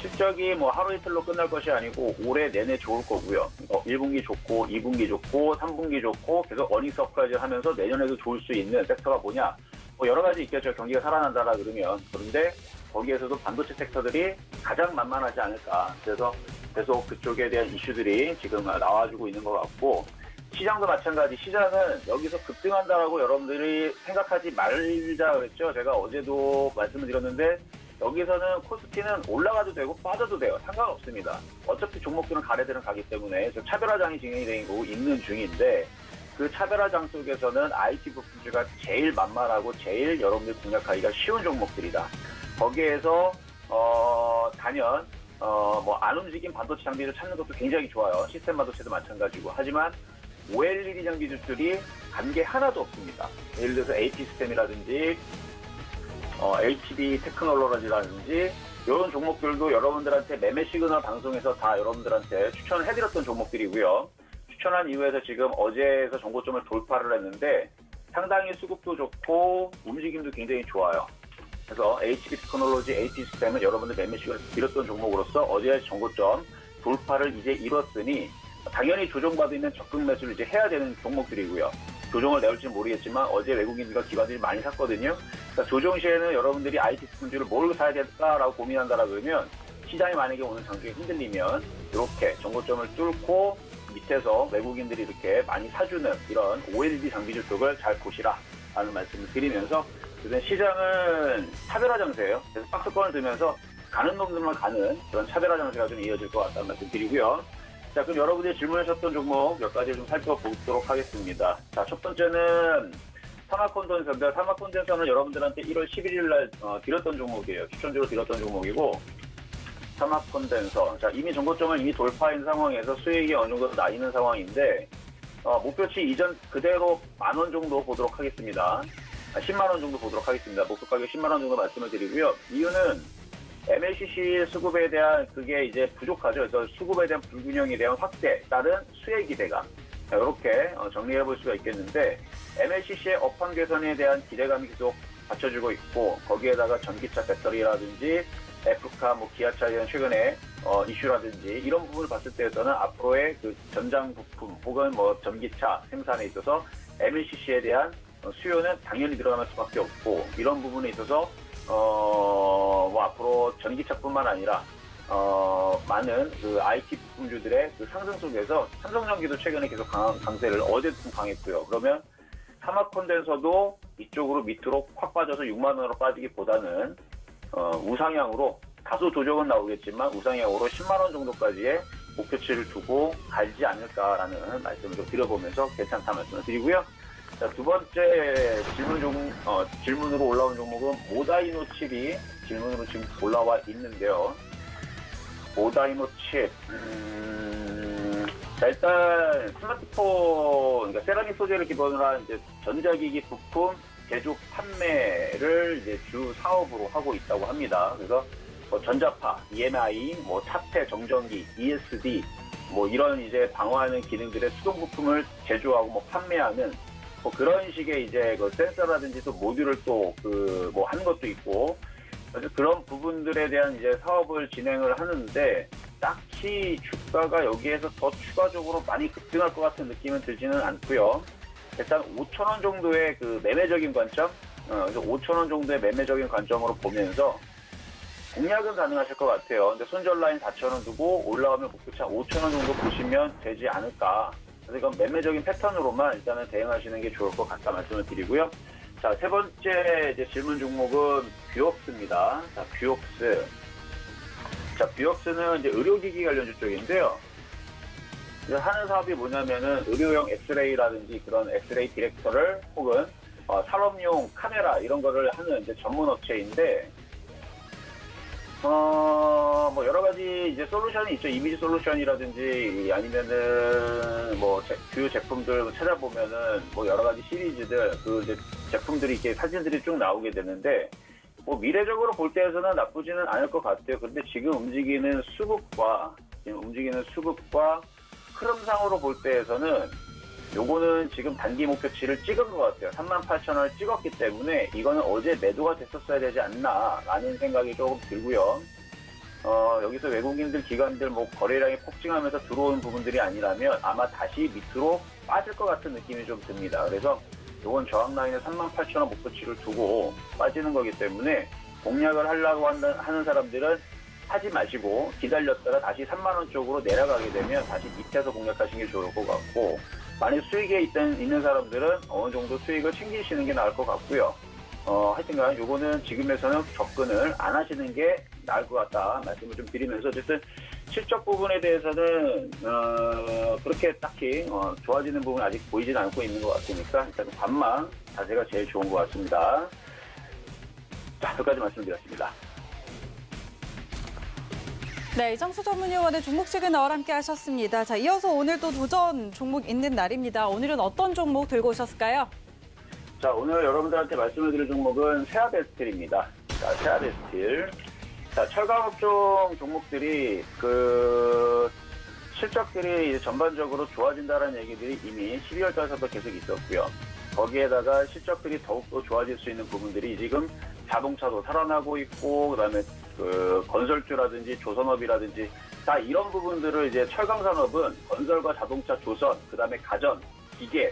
실적이 뭐 하루 이틀로 끝날 것이 아니고 올해 내내 좋을 거고요. 1분기 좋고 2분기 좋고 3분기 좋고 계속 어닝 서프라이즈 하면서 내년에도 좋을 수 있는 섹터가 뭐냐. 뭐 여러 가지 있겠죠. 경기가 살아난다라 그러면. 그런데 거기에서도 반도체 섹터들이 가장 만만하지 않을까. 그래서 계속 그쪽에 대한 이슈들이 지금 나와주고 있는 것 같고 시장도 마찬가지. 시장은 여기서 급등한다라고 여러분들이 생각하지 말자 그랬죠. 제가 어제도 말씀을 드렸는데 여기서는 코스피는 올라가도 되고 빠져도 돼요. 상관없습니다. 어차피 종목들은 가래들은 가기 때문에 차별화장이 진행이 되고 있는 중인데 그 차별화장 속에서는 IT 부품주가 제일 만만하고 제일 여러분들 공략하기가 쉬운 종목들이다. 거기에서 단연 뭐 안 움직인 반도체 장비를 찾는 것도 굉장히 좋아요. 시스템 반도체도 마찬가지고. 하지만 OLED 장비들이 간 게 하나도 없습니다. 예를 들어서 AP 시스템이라든지 HB 테크놀로지라든지 이런 종목들도 여러분들한테 매매 시그널 방송에서 다 여러분들한테 추천을 해드렸던 종목들이고요. 추천한 이후에서 지금 어제에서 정고점을 돌파를 했는데 상당히 수급도 좋고 움직임도 굉장히 좋아요. 그래서 HB 테크놀로지, AP 시스템은 여러분들 매매 시그널을 드렸던 종목으로서 어제 정고점 돌파를 이제 이뤘으니 당연히 조정받고 있는 적극 매수를 이제 해야 되는 종목들이고요. 조정을 내올지는 모르겠지만 어제 외국인들과 기관들이 많이 샀거든요. 그러니까 조정 시에는 여러분들이 IT 스품주를 뭘 사야 될까라고 고민한다라 그러면 시장이 만약에 오늘 장중에 흔들리면 이렇게 정고점을 뚫고 밑에서 외국인들이 이렇게 많이 사주는 이런 OLED 장비주 쪽을 잘 보시라 라는 말씀을 드리면서 요즘 시장은 차별화 장세예요. 그래서 박스권을 들면서 가는 놈들만 가는 그런 차별화 장세가 좀 이어질 것 같다는 말씀 드리고요. 자, 그럼 여러분들이 질문하셨던 종목 몇 가지 좀 살펴보도록 하겠습니다. 자, 첫 번째는 사마콘덴서인데 사마콘덴서는 여러분들한테 1월 11일 날 드렸던 종목이에요. 추천주로 드렸던 종목이고 사마콘덴서. 자, 이미 정고점을 이미 돌파한 상황에서 수익이 어느 정도 나 있는 상황인데 목표치 이전 그대로 10,000원 정도 보도록 하겠습니다. 10만 원 정도 보도록 하겠습니다. 목표 가격 10만 원 정도 말씀을 드리고요. 이유는 MLCC 수급에 대한 그게 이제 부족하죠. 그래서 수급에 대한 불균형에 대한 확대, 따른 수혜 기대감. 자, 이렇게 정리해 볼 수가 있겠는데 MLCC의 업황 개선에 대한 기대감이 계속 받쳐주고 있고 거기에다가 전기차 배터리라든지 F카, 뭐 기아차 이런 최근에 이슈라든지 이런 부분을 봤을 때에서는 앞으로의 그 전장 부품 혹은 뭐 전기차 생산에 있어서 MLCC에 대한 수요는 당연히 늘어날 수밖에 없고 이런 부분에 있어서 뭐 앞으로 전기차뿐만 아니라 많은 그 IT 부품주들의 그 상승 속에서 삼성전기도 최근에 계속 강세를 어제도 좀 강했고요. 그러면 사마콘덴서도 이쪽으로 밑으로 확 빠져서 6만 원으로 빠지기보다는 우상향으로 다소 조정은 나오겠지만 우상향으로 10만 원 정도까지의 목표치를 두고 가지 않을까라는 말씀을 좀 드려보면서 괜찮다 말씀을 드리고요. 자, 두 번째 질문으로 올라온 종목은 모다이노 칩이 질문으로 지금 올라와 있는데요. 모다이노 칩. 자, 일단 스마트폰, 그러니까 세라믹 소재를 기본으로 한 이제 전자기기 부품 제조 판매를 이제 주 사업으로 하고 있다고 합니다. 그래서 뭐 전자파, EMI, 뭐 차폐, 정전기, ESD, 뭐 이런 이제 방어하는 기능들의 수동 부품을 제조하고 뭐 판매하는 뭐 그런 식의 이제 그 센서라든지 또 모듈을 또 그 뭐 하는 것도 있고 그래서 그런 부분들에 대한 이제 사업을 진행을 하는데 딱히 주가가 여기에서 더 추가적으로 많이 급등할 것 같은 느낌은 들지는 않고요. 일단 5,000원 정도의 그 매매적인 관점, 그래서 5,000원 정도의 매매적인 관점으로 보면서 공략은 가능하실 것 같아요. 근데 손절 라인 4,000원 두고 올라가면 목표차 5,000원 정도 보시면 되지 않을까. 그래서 이건 매매적인 패턴으로만 일단은 대응하시는 게 좋을 것 같다 말씀을 드리고요. 자, 세 번째 이제 질문 종목은 뷰옥스입니다. 자, 뷰옥스. 자, 뷰옥스는 이제 의료기기 관련주 쪽인데요. 하는 사업이 뭐냐면은 의료용 엑스레이라든지 그런 엑스레이 디렉터를 혹은 산업용 카메라 이런 거를 하는 이제 전문 업체인데 뭐 여러 가지 이제 솔루션이 있죠. 이미지 솔루션이라든지 아니면은 뭐 주요 제품들 찾아보면은 뭐 여러 가지 시리즈들 그 이제 제품들이 이렇게 사진들이 쭉 나오게 되는데 뭐 미래적으로 볼 때에서는 나쁘지는 않을 것 같아요. 그런데 지금 움직이는 수급과 흐름상으로 볼 때에서는 요거는 지금 단기 목표치를 찍은 것 같아요. 38,000원을 찍었기 때문에 이거는 어제 매도가 됐었어야 되지 않나라는 생각이 조금 들고요. 여기서 외국인들, 기관들 뭐 거래량이 폭증하면서 들어오는 부분들이 아니라면 아마 다시 밑으로 빠질 것 같은 느낌이 좀 듭니다. 그래서 요건 저항 라인에 38,000원 목표치를 두고 빠지는 거기 때문에 공략을 하려고 하는 사람들은 하지 마시고 기다렸다가 다시 3만원 쪽으로 내려가게 되면 다시 밑에서 공략하시는 게 좋을 것 같고 만약 수익에 있는 사람들은 어느 정도 수익을 챙기시는 게 나을 것 같고요. 하여튼간 요거는 지금에서는 접근을 안 하시는 게 나을 것 같다 말씀을 좀 드리면서 어쨌든 실적 부분에 대해서는 그렇게 딱히 좋아지는 부분은 아직 보이지는 않고 있는 것 같으니까 일단 관망 자세가 제일 좋은 것 같습니다. 자, 여기까지 말씀드렸습니다. 네, 이정수 전문위원의 종목 시그널 함께 하셨습니다. 자, 이어서 오늘 또 도전 종목 있는 날입니다. 오늘은 어떤 종목 들고 오셨을까요? 자, 오늘 여러분들한테 말씀을 드릴 종목은 세아베스틸입니다. 자, 세아베스틸. 자, 철강업종 종목들이 실적들이 이제 전반적으로 좋아진다는 얘기들이 이미 12월 달서부터 계속 있었고요. 거기에다가 실적들이 더욱더 좋아질 수 있는 부분들이 지금 자동차도 살아나고 있고, 그다음에 건설주라든지 조선업이라든지 다 이런 부분들을 이제 철강산업은 건설과 자동차, 조선, 그다음에 가전, 기계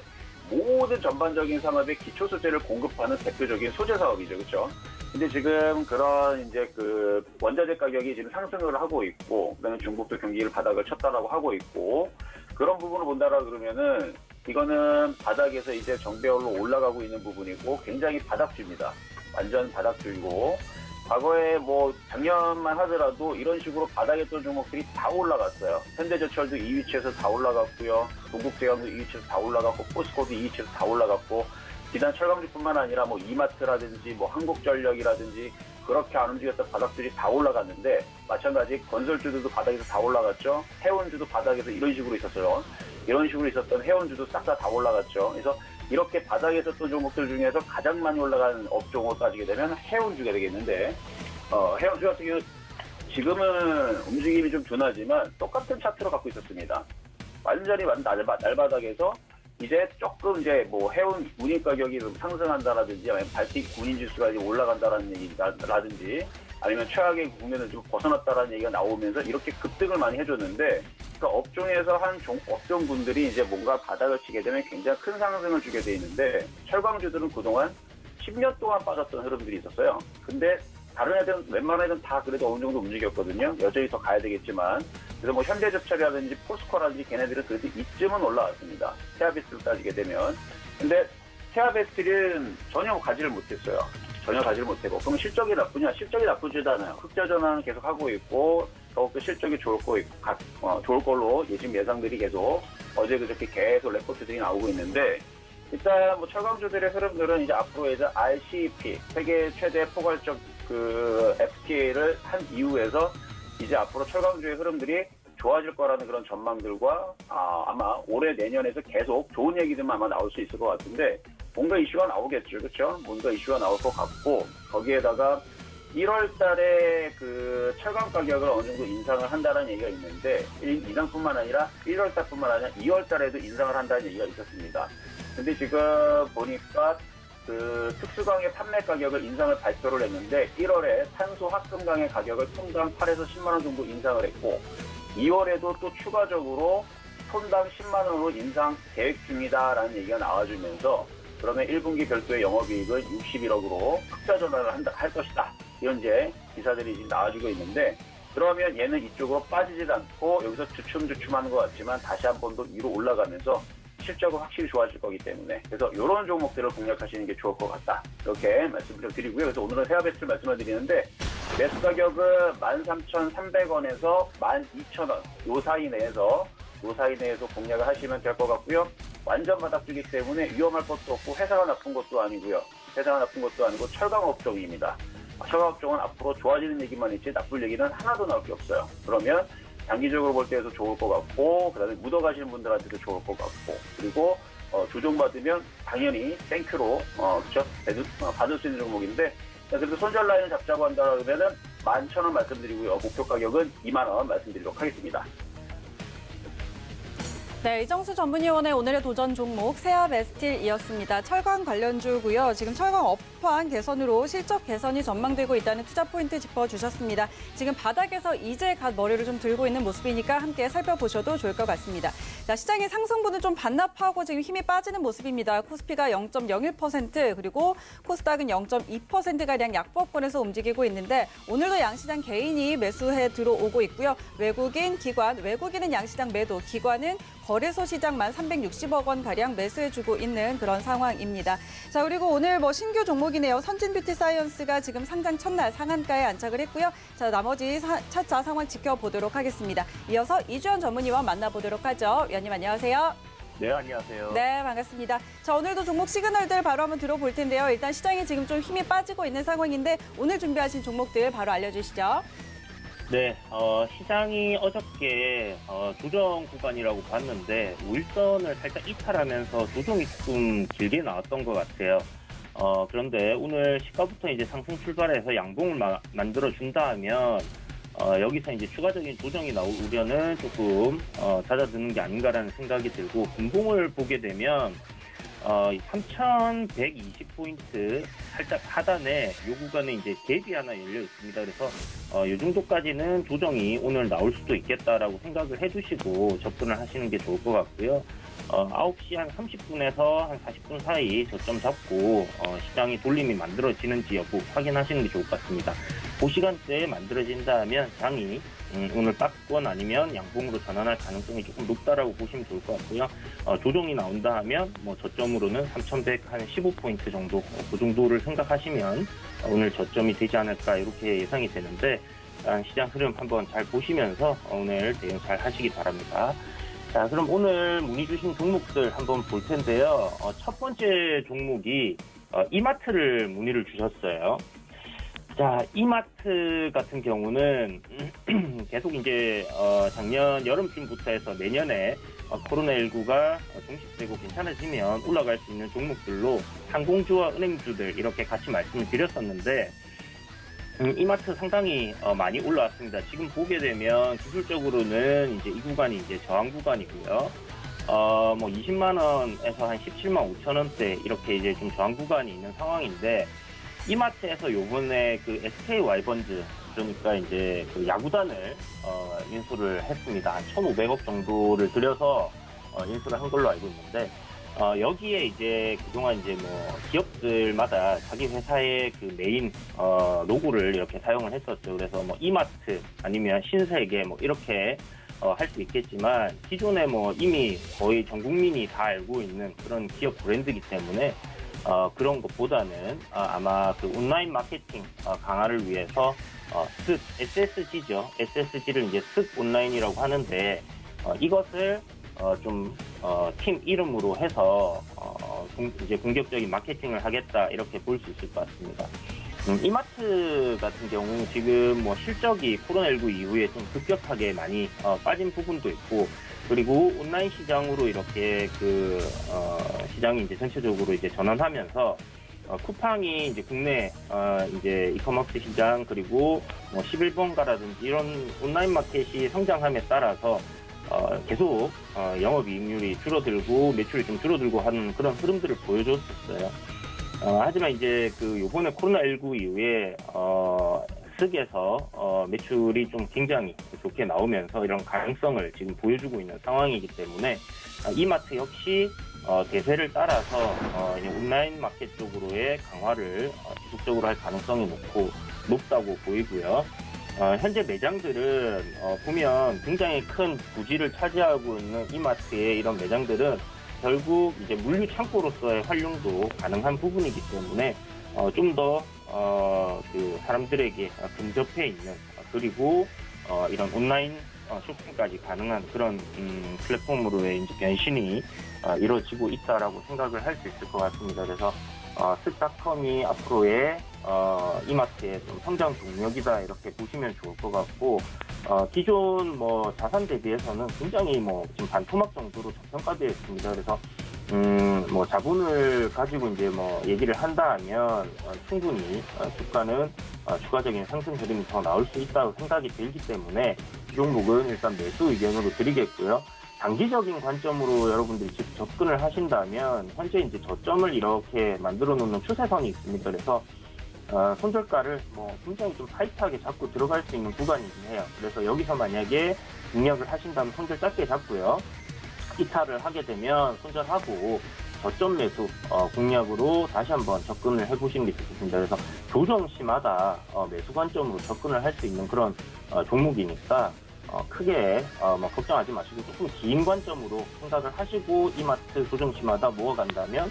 모든 전반적인 산업의 기초 소재를 공급하는 대표적인 소재 사업이죠, 그렇죠? 근데 지금 그런 이제 원자재 가격이 지금 상승을 하고 있고, 그다음에 중국도 경기를 바닥을 쳤다라고 하고 있고, 그런 부분을 본다라 그러면은 이거는 바닥에서 이제 정배열로 올라가고 있는 부분이고 굉장히 바닥주입니다. 완전 바닥주이고, 과거에 뭐 작년만 하더라도 이런 식으로 바닥에 있던 종목들이 다 올라갔어요. 현대제철도 이 위치에서 다 올라갔고요. 동국제약도 이 위치에서 다 올라갔고, 포스코도 이 위치에서 다 올라갔고, 비단 철강주뿐만 아니라 뭐 이마트라든지 뭐 한국전력이라든지 그렇게 안 움직였던 바닥들이 다 올라갔는데, 마찬가지 건설주들도 바닥에서 다 올라갔죠. 해운주도 바닥에서 이런 식으로 있었어요. 이런 식으로 있었던 해운주도 싹 다 올라갔죠. 그래서 이렇게 바닥에서 또 종목들 중에서 가장 많이 올라간 업종으로 따지게 되면 해운주가 되겠는데, 해운주 같은 경우는 지금은 움직임이 좀 둔하지만 똑같은 차트로 갖고 있었습니다. 완전히 날바닥에서 이제 조금 이제 뭐 해운 운임 가격이 좀 상승한다라든지, 아니면 발틱 운임 지수가 이제 올라간다라는 얘기라든지, 아니면 최악의 국면을 좀 벗어났다라는 얘기가 나오면서 이렇게 급등을 많이 해줬는데, 그 업종에서 한 업종분들이 이제 뭔가 바닥을 치게 되면 굉장히 큰 상승을 주게 돼 있는데, 철강주들은 그동안 10년 동안 빠졌던 흐름들이 있었어요. 근데 다른 애들은 웬만한 애들은 다 그래도 어느 정도 움직였거든요. 여전히 더 가야 되겠지만. 그래서 뭐 현대제철이라든지 포스코라든지 걔네들은 그래도 이쯤은 올라왔습니다. 세아베스를 따지게 되면. 근데 세아베스는 전혀 가지를 못했어요. 전혀 가지를 못하고. 그럼 실적이 나쁘냐? 실적이 나쁘지도 않아요. 흑자 전환은 계속 하고 있고, 더욱더 실적이 좋을 걸로 지금 예상들이 계속 어제 그저께 계속 레포트들이 나오고 있는데, 일단 뭐 철강주들의 흐름들은 이제 앞으로 이제 RCEP 세계 최대 포괄적 FTA를 한 이후에서 이제 앞으로 철강주의 흐름들이 좋아질 거라는 그런 전망들과 아마 올해 내년에서 계속 좋은 얘기들만 아마 나올 수 있을 것 같은데, 뭔가 이슈가 나오겠죠, 그렇죠? 뭔가 이슈가 나올 것 같고, 거기에다가 1월 달에 철강 가격을 어느 정도 인상을 한다는 얘기가 있는데, 인상뿐만 아니라 1월 달뿐만 아니라 2월 달에도 인상을 한다는 얘기가 있었습니다. 근데 지금 보니까 특수강의 판매 가격을 인상을 발표를 했는데, 1월에 탄소 합금강의 가격을 톤당 8에서 10만 원 정도 인상을 했고, 2월에도 또 추가적으로 톤당 10만 원으로 인상 계획 중이다라는 얘기가 나와주면서, 그러면 1분기 별도의 영업이익을 61억으로 흑자 전환을 할 것이다. 이런 이제 기사들이 지금 나와주고 있는데, 그러면 얘는 이쪽으로 빠지질 않고 여기서 주춤주춤하는 것 같지만 다시 한 번 더 위로 올라가면서 실적은 확실히 좋아질 거기 때문에, 그래서 이런 종목들을 공략하시는 게 좋을 것 같다. 이렇게 말씀을 드리고요. 그래서 오늘은 세아베스를 말씀을 드리는데, 매수 가격은 13,300원에서 12,000원 요 사이 내에서 공략을 하시면 될 것 같고요. 완전 바닥주기 때문에 위험할 것도 없고 회사가 나쁜 것도 아니고요. 철강업종입니다. 철강업종은 앞으로 좋아지는 얘기만 있지 나쁠 얘기는 하나도 나올 게 없어요. 그러면 장기적으로 볼 때에도 좋을 것 같고, 그다음에 묻어가시는 분들한테도 좋을 것 같고, 그리고 조정받으면 당연히 땡큐로 그렇죠? 받을 수 있는 종목인데, 그래서 손절 라인을 잡자고 한다 그러면은 11,000원 말씀드리고요. 목표 가격은 2만 원 말씀드리도록 하겠습니다. 네, 이정수 전문위원의 오늘의 도전 종목 세아베스틸이었습니다. 철강 관련주고요. 지금 철강 업황 개선으로 실적 개선이 전망되고 있다는 투자 포인트 짚어주셨습니다. 지금 바닥에서 이제 갓 머리를 좀 들고 있는 모습이니까 함께 살펴보셔도 좋을 것 같습니다. 자, 시장의 상승분은 좀 반납하고 지금 힘이 빠지는 모습입니다. 코스피가 0.01%, 그리고 코스닥은 0.2%가량 약보권에서 움직이고 있는데, 오늘도 양시장 개인이 매수해 들어오고 있고요. 외국인은 양시장 매도, 기관은 거래소 시장만 360억 원 가량 매수해주고 있는 그런 상황입니다. 자, 그리고 오늘 신규 종목이네요. 선진뷰티사이언스가 지금 상장 첫날 상한가에 안착을 했고요. 자, 나머지 차차 상황 지켜보도록 하겠습니다. 이어서 이주연 전문위원 만나보도록 하죠. 위원님 안녕하세요. 네, 안녕하세요. 네, 반갑습니다. 자, 오늘도 종목 시그널들 바로 한번 들어볼 텐데요. 일단 시장이 지금 좀 힘이 빠지고 있는 상황인데 오늘 준비하신 종목들 바로 알려주시죠. 네, 시장이 어저께 조정 구간이라고 봤는데 우일선을 살짝 이탈하면서 조정이 조금 길게 나왔던 것 같아요. 그런데 오늘 시가부터 이제 상승 출발해서 양봉을 만들어 준다 하면 여기서 이제 추가적인 조정이 나올 우려는 조금 잦아드는 게 아닌가라는 생각이 들고, 분봉을 보게 되면 3,120포인트 살짝 하단에 이 구간에 이제 갭이 하나 열려 있습니다. 그래서 이 정도까지는 조정이 오늘 나올 수도 있겠다라고 생각을 해두시고 접근을 하시는 게 좋을 것 같고요. 9시 한 30분에서 한 40분 사이 저점 잡고 시장이 돌림이 만들어지는지 여부 확인하시는 게 좋을 것 같습니다. 그 시간대에 만들어진다 하면 장이 오늘 빠꾸권 아니면 양봉으로 전환할 가능성이 조금 높다라고 보시면 좋을 것 같고요. 조정이 나온다 하면 뭐 저점으로는 3,115포인트 정도, 그 정도를 생각하시면 오늘 저점이 되지 않을까 이렇게 예상이 되는데, 시장 흐름 한번 잘 보시면서 오늘 대응 잘 하시기 바랍니다. 자, 그럼 오늘 문의 주신 종목들 한번 볼 텐데요. 첫 번째 종목이 이마트를 문의를 주셨어요. 자, 이마트 같은 경우는 계속 이제 작년 여름쯤부터 해서 내년에 코로나19가 종식되고 괜찮아지면 올라갈 수 있는 종목들로 항공주와 은행주들 이렇게 같이 말씀을 드렸었는데, 이마트 상당히 많이 올라왔습니다. 지금 보게 되면 기술적으로는 이제 이 구간이 이제 저항 구간이고요. 뭐 20만 원에서 한 17만 5천 원대 이렇게 이제 좀 저항 구간이 있는 상황인데, 이마트에서 요번에 그 SK 와이번즈, 그러니까 이제 그 야구단을 인수를 했습니다. 한 1,500억 정도를 들여서 인수를 한 걸로 알고 있는데, 여기에 이제 그동안 이제 뭐 기업들마다 자기 회사의 그 메인 로고를 이렇게 사용을 했었죠. 그래서 뭐 이마트 아니면 신세계 뭐 이렇게 할 수 있겠지만, 기존에 뭐 이미 거의 전 국민이 다 알고 있는 그런 기업 브랜드이기 때문에 그런 것보다는 아마 그 온라인 마케팅 강화를 위해서 SSG죠. SSG를 이제 쓱 온라인이라고 하는데, 이것을 좀 팀 이름으로 해서 이제 공격적인 마케팅을 하겠다 이렇게 볼 수 있을 것 같습니다. 이마트 같은 경우 지금 뭐 실적이 코로나19 이후에 좀 급격하게 많이 빠진 부분도 있고, 그리고 온라인 시장으로 이렇게 그 시장이 이제 전체적으로 이제 전환하면서 쿠팡이 이제 국내 이제 이커머스 시장, 그리고 뭐 11번가라든지 이런 온라인 마켓이 성장함에 따라서 계속 영업이익률이 줄어들고 매출이 좀 줄어들고 하는 그런 흐름들을 보여줬었어요. 하지만 이제 그 요번에 코로나19 이후에 쓱에서 매출이 좀 굉장히 좋게 나오면서 이런 가능성을 지금 보여주고 있는 상황이기 때문에 이마트 역시 대세를 따라서 온라인 마켓 쪽으로의 강화를 지속적으로 할 가능성이 높다고 보이고요. 현재 매장들은 보면 굉장히 큰 부지를 차지하고 있는 이마트의 이런 매장들은 결국 이제 물류 창고로서의 활용도 가능한 부분이기 때문에 좀 더 그 사람들에게 근접해 있는, 그리고 이런 온라인 쇼핑까지 가능한 그런 플랫폼으로의 이제 변신이 이루어지고 있다라고 생각을 할 수 있을 것 같습니다. 그래서 쓱닷컴이 앞으로의 이마트의 좀 성장 동력이다 이렇게 보시면 좋을 것 같고, 기존 뭐 자산 대비해서는 굉장히 뭐 지금 반토막 정도로 저평가되어 있습니다. 그래서 뭐 자본을 가지고 이제 뭐 얘기를 한다 하면 충분히 주가는 추가적인 상승 흐름이 더 나올 수 있다고 생각이 들기 때문에 이 종목은 일단 매수 의견으로 드리겠고요. 장기적인 관점으로 여러분들이 직접 접근을 하신다면 현재 이제 저점을 이렇게 만들어 놓는 추세선이 있습니다. 그래서 손절가를 뭐 굉장히 좀 타이트하게 잡고 들어갈 수 있는 구간이긴 해요. 그래서 여기서 만약에 공략을 하신다면 손절 짧게 잡고요. 이탈을 하게 되면 손절하고 저점 매수 공략으로 다시 한번 접근을 해보시는 게 좋겠습니다. 그래서 조정 시마다 매수 관점으로 접근을 할 수 있는 그런 종목이니까 크게 뭐 걱정하지 마시고 조금 긴 관점으로 생각을 하시고 이마트 조정시마다 모아간다면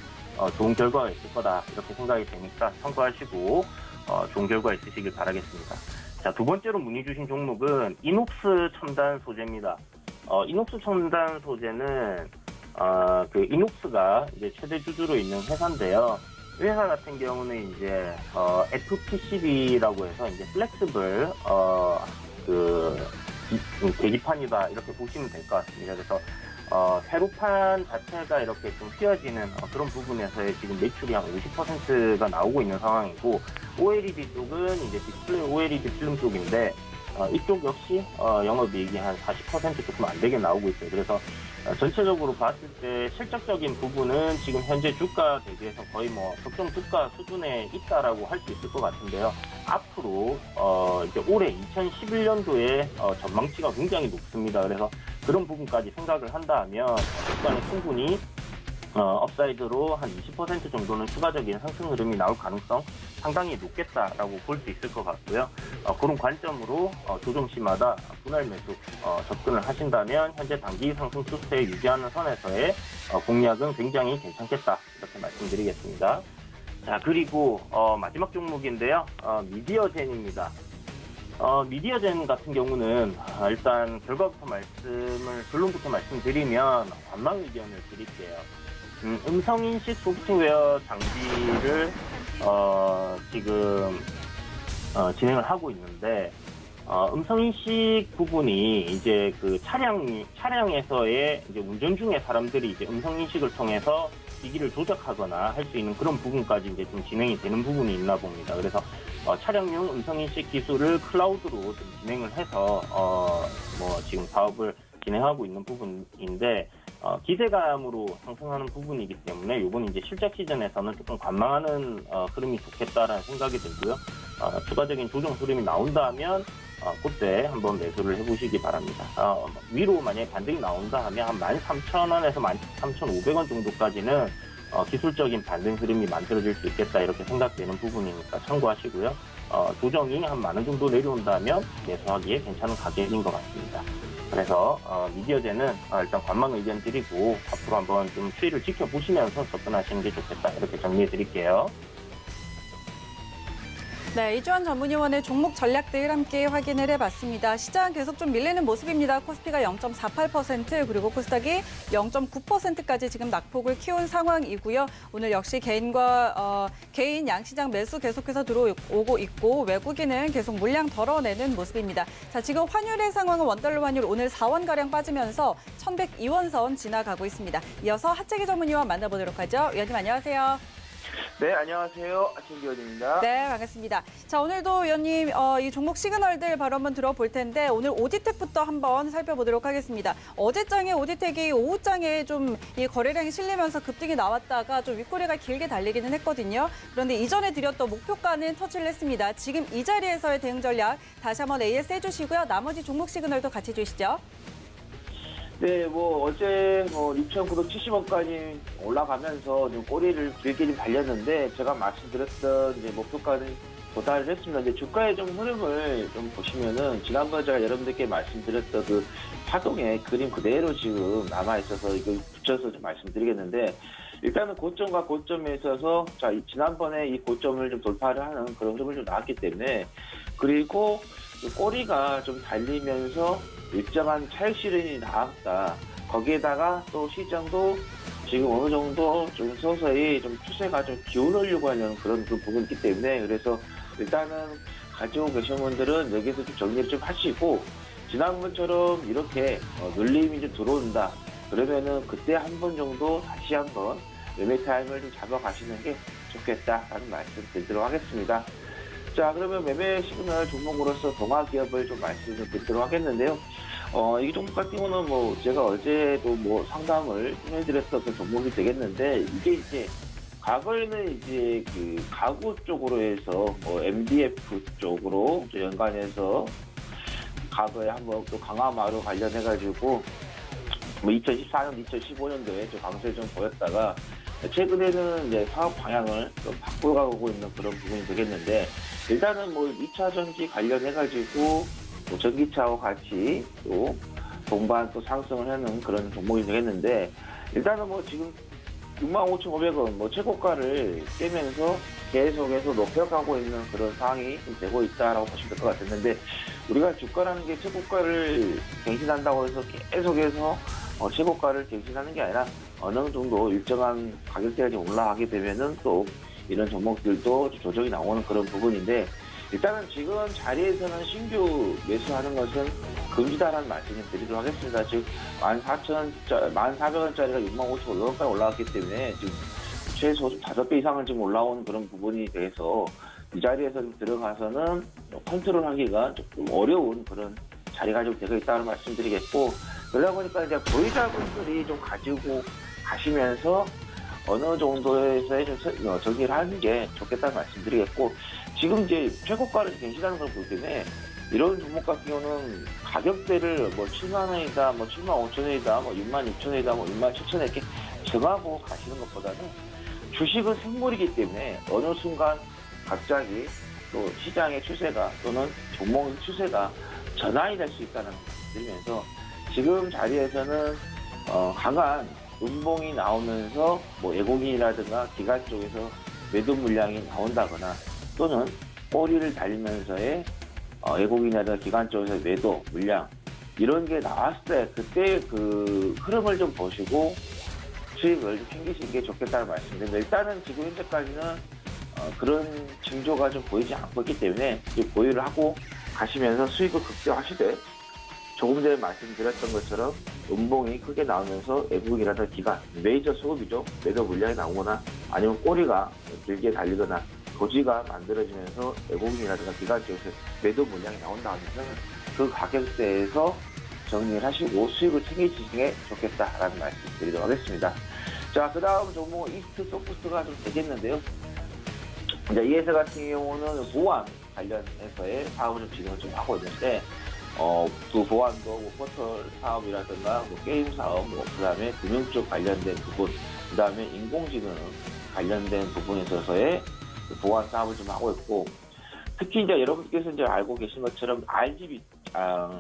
좋은 결과가 있을 거다 이렇게 생각이 되니까 참고하시고 좋은 결과 있으시길 바라겠습니다. 자, 두 번째로 문의 주신 종목은 이녹스 첨단 소재입니다. 이녹스 첨단 소재는 그 이녹스가 이제 최대 주주로 있는 회사인데요. 이 회사 같은 경우는 이제 FPCB라고 해서 이제 플렉스블 계기판이다 이렇게 보시면 될 것 같습니다. 그래서 세로판 자체가 이렇게 좀 휘어지는 그런 부분에서의 지금 매출이 한 50%가 나오고 있는 상황이고, OLED 쪽은 이제 디스플레이 OLED 필름 쪽인데 이쪽 역시 영업이익이 한 40% 조금 안 되게 나오고 있어요. 그래서 전체적으로 봤을 때 실적적인 부분은 지금 현재 주가 대비해서 거의 뭐 적정 주가 수준에 있다라고 할 수 있을 것 같은데요. 앞으로 이제 올해 2011년도에 전망치가 굉장히 높습니다. 그래서 그런 부분까지 생각을 한다면 주가는 충분히 업사이드로 한 20% 정도는 추가적인 상승 흐름이 나올 가능성 상당히 높겠다라고 볼 수 있을 것 같고요. 그런 관점으로 조정시마다 분할 매수 접근을 하신다면 현재 단기 상승 추세 유지하는 선에서의 공략은 굉장히 괜찮겠다 이렇게 말씀드리겠습니다. 자, 그리고 마지막 종목인데요. 미디어젠입니다. 미디어젠 같은 경우는 일단 결론부터 말씀드리면 관망 의견을 드릴게요. 음성인식 소프트웨어 장비를 지금 진행을 하고 있는데, 음성인식 부분이 이제 그 차량에서의 이제 운전 중에 사람들이 이제 음성인식을 통해서 기기를 조작하거나 할 수 있는 그런 부분까지 이제 좀 진행이 되는 부분이 있나 봅니다. 그래서 차량용 음성인식 기술을 클라우드로 좀 진행을 해서 뭐 지금 사업을 진행하고 있는 부분인데, 기대감으로 상승하는 부분이기 때문에 이번 이제 실적 시즌에서는 조금 관망하는 흐름이 좋겠다라는 생각이 들고요. 추가적인 조정 흐름이 나온다면 그때 한번 매수를 해보시기 바랍니다. 위로 만약에 반등이 나온다 하면 한 13,000원에서 13,500원 정도까지는 기술적인 반등 흐름이 만들어질 수 있겠다 이렇게 생각되는 부분이니까 참고하시고요. 조정이 한 10,000원 정도 내려온다면 매수하기에 괜찮은 가격인 것 같습니다. 그래서 미디어젠은 일단 관망 의견 드리고 앞으로 한번 좀 추이를 지켜보시면서 접근하시는 게 좋겠다 이렇게 정리해 드릴게요. 네, 이주환 전문위원의 종목 전략들 함께 확인을 해봤습니다. 시장 계속 좀 밀리는 모습입니다. 코스피가 0.48% 그리고 코스닥이 0.9%까지 지금 낙폭을 키운 상황이고요. 오늘 역시 개인 양시장 매수 계속해서 들어오고 있고 외국인은 계속 물량 덜어내는 모습입니다. 자, 지금 환율의 상황은 원달러 환율 오늘 4원가량 빠지면서 1,102원 선 지나가고 있습니다. 이어서 하채기 전문위원 만나보도록 하죠. 위원님 안녕하세요. 네, 안녕하세요. 하채기 의원입니다. 네, 반갑습니다. 자, 오늘도 위원님 이 종목 시그널들 바로 한번 들어볼 텐데 오늘 오디텍부터 한번 살펴보도록 하겠습니다. 어제장에 오디텍이 오후장에 좀 이 거래량이 실리면서 급등이 나왔다가 좀 윗꼬리가 길게 달리기는 했거든요. 그런데 이전에 드렸던 목표가는 터치를 했습니다. 지금 이 자리에서의 대응 전략 다시 한번 AS 해주시고요. 나머지 종목 시그널도 같이 주시죠. 네, 어제 6,970원까지 올라가면서 좀 꼬리를 길게 좀 달렸는데 제가 말씀드렸던 이제 목표가는 도달을 했습니다. 이제 주가의 좀 흐름을 좀 보시면은 지난번에 제가 여러분들께 말씀드렸던 그 파동의 그림 그대로 지금 남아있어서 이걸 붙여서 좀 말씀드리겠는데, 일단은 고점과 고점에 있어서 지난번에 이 고점을 좀 돌파를 하는 그런 흐름을 좀 나왔기 때문에, 그리고 꼬리가 좀 달리면서 일정한 차익 실현이 나왔다. 거기에다가 또 시장도 지금 어느 정도 좀 서서히 좀 추세가 좀 기울으려고 하는 그런 부분이 있기 때문에, 그래서 일단은 가지고 계신 분들은 여기서 좀 정리를 좀 하시고, 지난번처럼 이렇게 눌림이 좀 들어온다. 그러면은 그때 한 번 정도 다시 한번 매매 타임을 좀 잡아가시는 게 좋겠다라는 말씀 드리도록 하겠습니다. 자, 그러면 매매 시그널 종목으로서 동아기업을 좀 말씀을 드리도록 하겠는데요. 이 종목 같은 경우는 제가 어제도 상담을 해드렸던 그 종목이 되겠는데, 이게 이제 과거에는 이제 그 가구 쪽으로 해서 MDF 쪽으로 연관해서 과거에 한번 또 강화마루 관련해가지고 2014년, 2015년도에 좀 강세를 좀 보였다가 최근에는 이제 사업 방향을 좀 바꿔가고 있는 그런 부분이 되겠는데, 일단은 2차 전지 관련해가지고 또 전기차와 같이 또 동반 또 상승을 하는 그런 종목이 되겠는데, 일단은 뭐 지금 65,500원 뭐 최고가를 깨면서 계속해서 높여가고 있는 그런 상황이 되고 있다라고 보시면 될 것 같았는데, 우리가 주가라는 게 최고가를 갱신한다고 해서 계속해서 최고가를 갱신하는 게 아니라 어느 정도 일정한 가격대가 좀 올라가게 되면은 또 이런 종목들도 조정이 나오는 그런 부분인데, 일단은 지금 자리에서는 신규 매수하는 것은 금지다라는 말씀을 드리도록 하겠습니다. 즉 14,400원짜리가 65,500원까지 올라왔기 때문에 지금 최소 5배 이상은 지금 올라온 그런 부분이 돼서 이 자리에서 좀 들어가서는 컨트롤하기가 조금 어려운 그런 자리가 좀 되고 있다는 말씀드리겠고, 그러다 보니까 이제 보유자분들이 좀 가지고 가시면서 어느 정도에서의 좀 정리를 하는 게 좋겠다는 말씀드리겠고, 지금 이제 최고가를 갱신하는 걸 보기 때문에 이런 종목 같은 경우는 가격대를 뭐 7만 원이다, 뭐 7만 5천 원이다, 뭐 6만 6천 원이다, 뭐 6만 7천 원 이렇게 정하고 가시는 것보다는 주식은 생물이기 때문에 어느 순간 갑자기 또 시장의 추세가 또는 종목의 추세가 전환이 될 수 있다는 말씀을 드리면서, 지금 자리에서는 강한 음봉이 나오면서 뭐 예고기이라든가 기관 쪽에서 매도 물량이 나온다거나 또는 꼬리를 달리면서의 예고기이라든가 기관 쪽에서 매도 물량 이런 게 나왔을 때 그때 그 흐름을 좀 보시고 수익을 좀 챙기시는 게 좋겠다는 말씀입니다. 일단은 지금 현재까지는 그런 징조가 좀 보이지 않고 있기 때문에 보유를 하고 가시면서 수익을 극대화하시되, 조금 전에 말씀드렸던 것처럼 음봉이 크게 나오면서 외국이라든가 기관, 메이저 수급이죠. 매도 물량이 나오거나 아니면 꼬리가 길게 달리거나 고지가 만들어지면서 외국인이라든가 기관 쪽에서 매도 물량이 나온다 하면은 그 가격대에서 정리를 하시고 수익을 챙기시는 게 좋겠다라는 말씀 드리도록 하겠습니다. 자, 그 다음 종목 이스트 소프트가 좀 되겠는데요. 이제 이 회사 같은 경우는 보안 관련해서의 사업을 좀 진행을 좀 하고 있는데, 그 보안도 뭐 포털 사업이라든가 뭐 게임 사업, 뭐 그다음에 금융 쪽 관련된 부분, 그다음에 인공지능 관련된 부분에 있어서의 보안 사업을 좀 하고 있고, 특히 이제 여러분께서 이제 알고 계신 것처럼 RGB,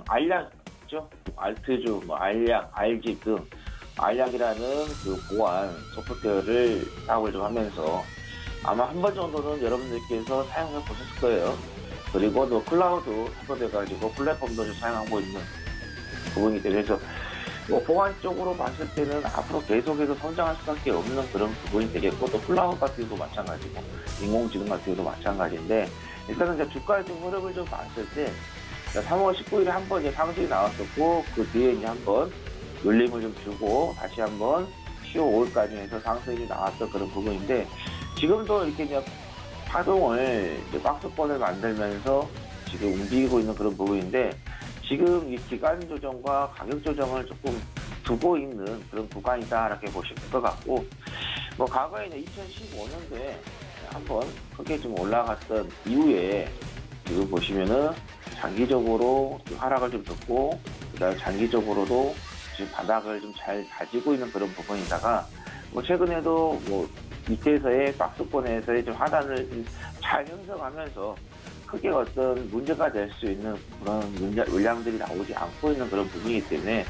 알약이죠, 알트주, 뭐 알약, RG 등 알약이라는 그 보안 소프트웨어를 사업을 좀 하면서 아마 한 번 정도는 여러분들께서 사용해 보셨을 거예요. 그리고 또 클라우드 합법해가지고 플랫폼도 좀 사용하고 있는 부분이기 때문에, 그래서 뭐 보안 쪽으로 봤을 때는 앞으로 계속해서 성장할 수밖에 없는 그런 부분이 되겠고, 또 클라우드 같은 경우도 마찬가지고 인공지능 같은 경우도 마찬가지인데, 일단은 이제 주가의 좀 흐름을 좀 봤을 때 3월 19일에 한 번 이제 상승이 나왔었고, 그 뒤에 이제 한번 눌림을 좀 주고 다시 한번 10월 5일까지 해서 상승이 나왔던 그런 부분인데, 지금도 이렇게 이제 파동을 이제 박스권을 만들면서 지금 움직이고 있는 그런 부분인데, 지금 이 기간 조정과 가격 조정을 조금 두고 있는 그런 구간이다 이렇게 보시면 될 것 같고, 뭐 과거에 이제 2015년도에 한번 크게 좀 올라갔던 이후에 지금 보시면은 장기적으로 하락을 좀 줬고, 그다음에 장기적으로도 지금 바닥을 좀 잘 다지고 있는 그런 부분이다가, 뭐 최근에도 뭐 밑에서의 박스권에서의 좀 하단을 좀 잘 형성하면서 크게 어떤 문제가 될 수 있는 그런 물량들이 나오지 않고 있는 그런 부분이기 때문에,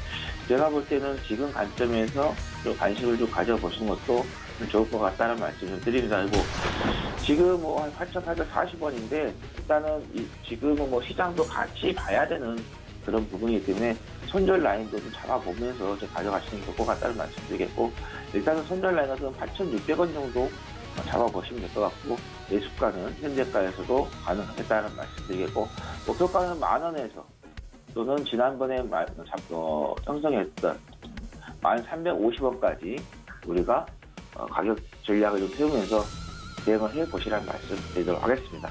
제가 볼 때는 지금 관점에서 좀 관심을 좀 가져보시는 것도 좀 좋을 것 같다는 말씀을 드립니다. 그리고 지금 뭐 한 8,840원인데 일단은 지금은 뭐 시장도 같이 봐야 되는 그런 부분이기 때문에 손절 라인도 좀 잡아보면서 가져가시는 게 좋을 것 같다는 말씀드리겠고, 일단은 손절 라인은 8,600원 정도 잡아보시면 될 것 같고, 매수가는 현재가에서도 가능하겠다는 말씀드리겠고, 목표가는 10,000원에서 또는 지난번에 형성했던 1,350원까지 우리가 가격 전략을 좀 세우면서 대응을 해보시라는 말씀 드리도록 하겠습니다.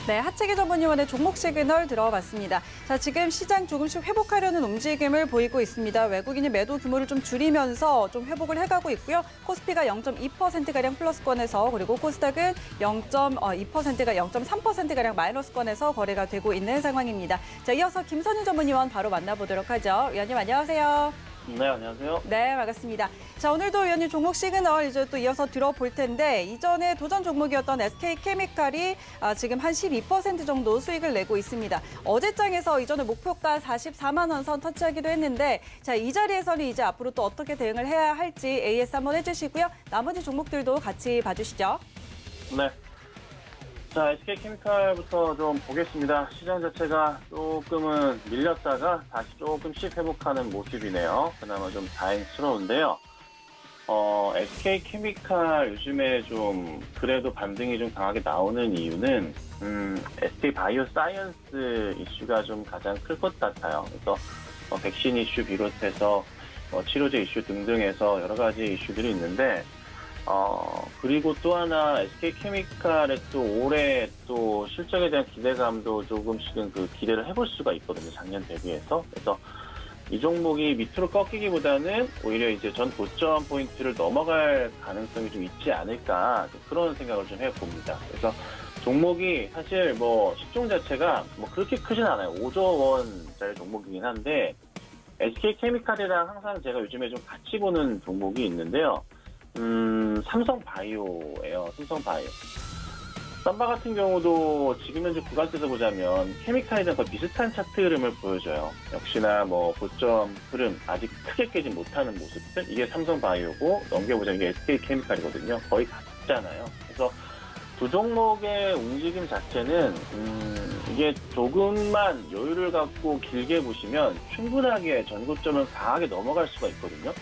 네, 하채기 전문위원의 종목 시그널 들어봤습니다. 자, 지금 시장 조금씩 회복하려는 움직임을 보이고 있습니다. 외국인이 매도 규모를 좀 줄이면서 좀 회복을 해가고 있고요. 코스피가 0.2%가량 플러스권에서, 그리고 코스닥은 0.2%가 0.3%가량 마이너스권에서 거래가 되고 있는 상황입니다. 자, 이어서 김선윤 전문위원 바로 만나보도록 하죠. 위원님 안녕하세요. 네, 안녕하세요. 네, 반갑습니다. 자, 오늘도 위원님 종목 시그널 이제 또 이어서 들어볼 텐데 이전에 도전 종목이었던 SK케미칼이 지금 한 12% 정도 수익을 내고 있습니다. 어제장에서 이전에 목표가 44만 원 선 터치하기도 했는데 자, 이 자리에서는 이제 앞으로 또 어떻게 대응을 해야 할지 AS 한번 해주시고요. 나머지 종목들도 같이 봐주시죠. 네. 자, SK케미칼부터 좀 보겠습니다. 시장 자체가 조금은 밀렸다가 다시 조금씩 회복하는 모습이네요. 그나마 좀 다행스러운데요. SK케미칼 요즘에 좀 그래도 반등이 좀 강하게 나오는 이유는 SK바이오사이언스 이슈가 좀 가장 클 것 같아요. 그래서 백신 이슈 비롯해서 치료제 이슈 등등해서 여러 가지 이슈들이 있는데 그리고 또 하나 SK케미칼의 또 올해 또 실적에 대한 기대감도 조금씩은 그 기대를 해볼 수가 있거든요. 작년 대비해서. 그래서 이 종목이 밑으로 꺾이기보다는 오히려 이제 전 고점 포인트를 넘어갈 가능성이 좀 있지 않을까 그런 생각을 좀 해봅니다. 그래서 종목이 사실 뭐 시총 자체가 뭐 그렇게 크진 않아요. 5조 원짜리 종목이긴 한데 SK케미칼이랑 항상 제가 요즘에 좀 같이 보는 종목이 있는데요. 삼성바이오예요. 삼성바이오. 쌈바 같은 경우도 지금 현재 구간대에서 보자면 케미칼이랑 거의 비슷한 차트 흐름을 보여줘요. 역시나 뭐 고점 흐름 아직 크게 깨지 못하는 모습들. 이게 삼성바이오고 넘겨보자면 이게 SK케미칼이거든요. 거의 같잖아요. 그래서 두 종목의 움직임 자체는 이게 조금만 여유를 갖고 길게 보시면 충분하게 전고점을 강하게 넘어갈 수가 있거든요.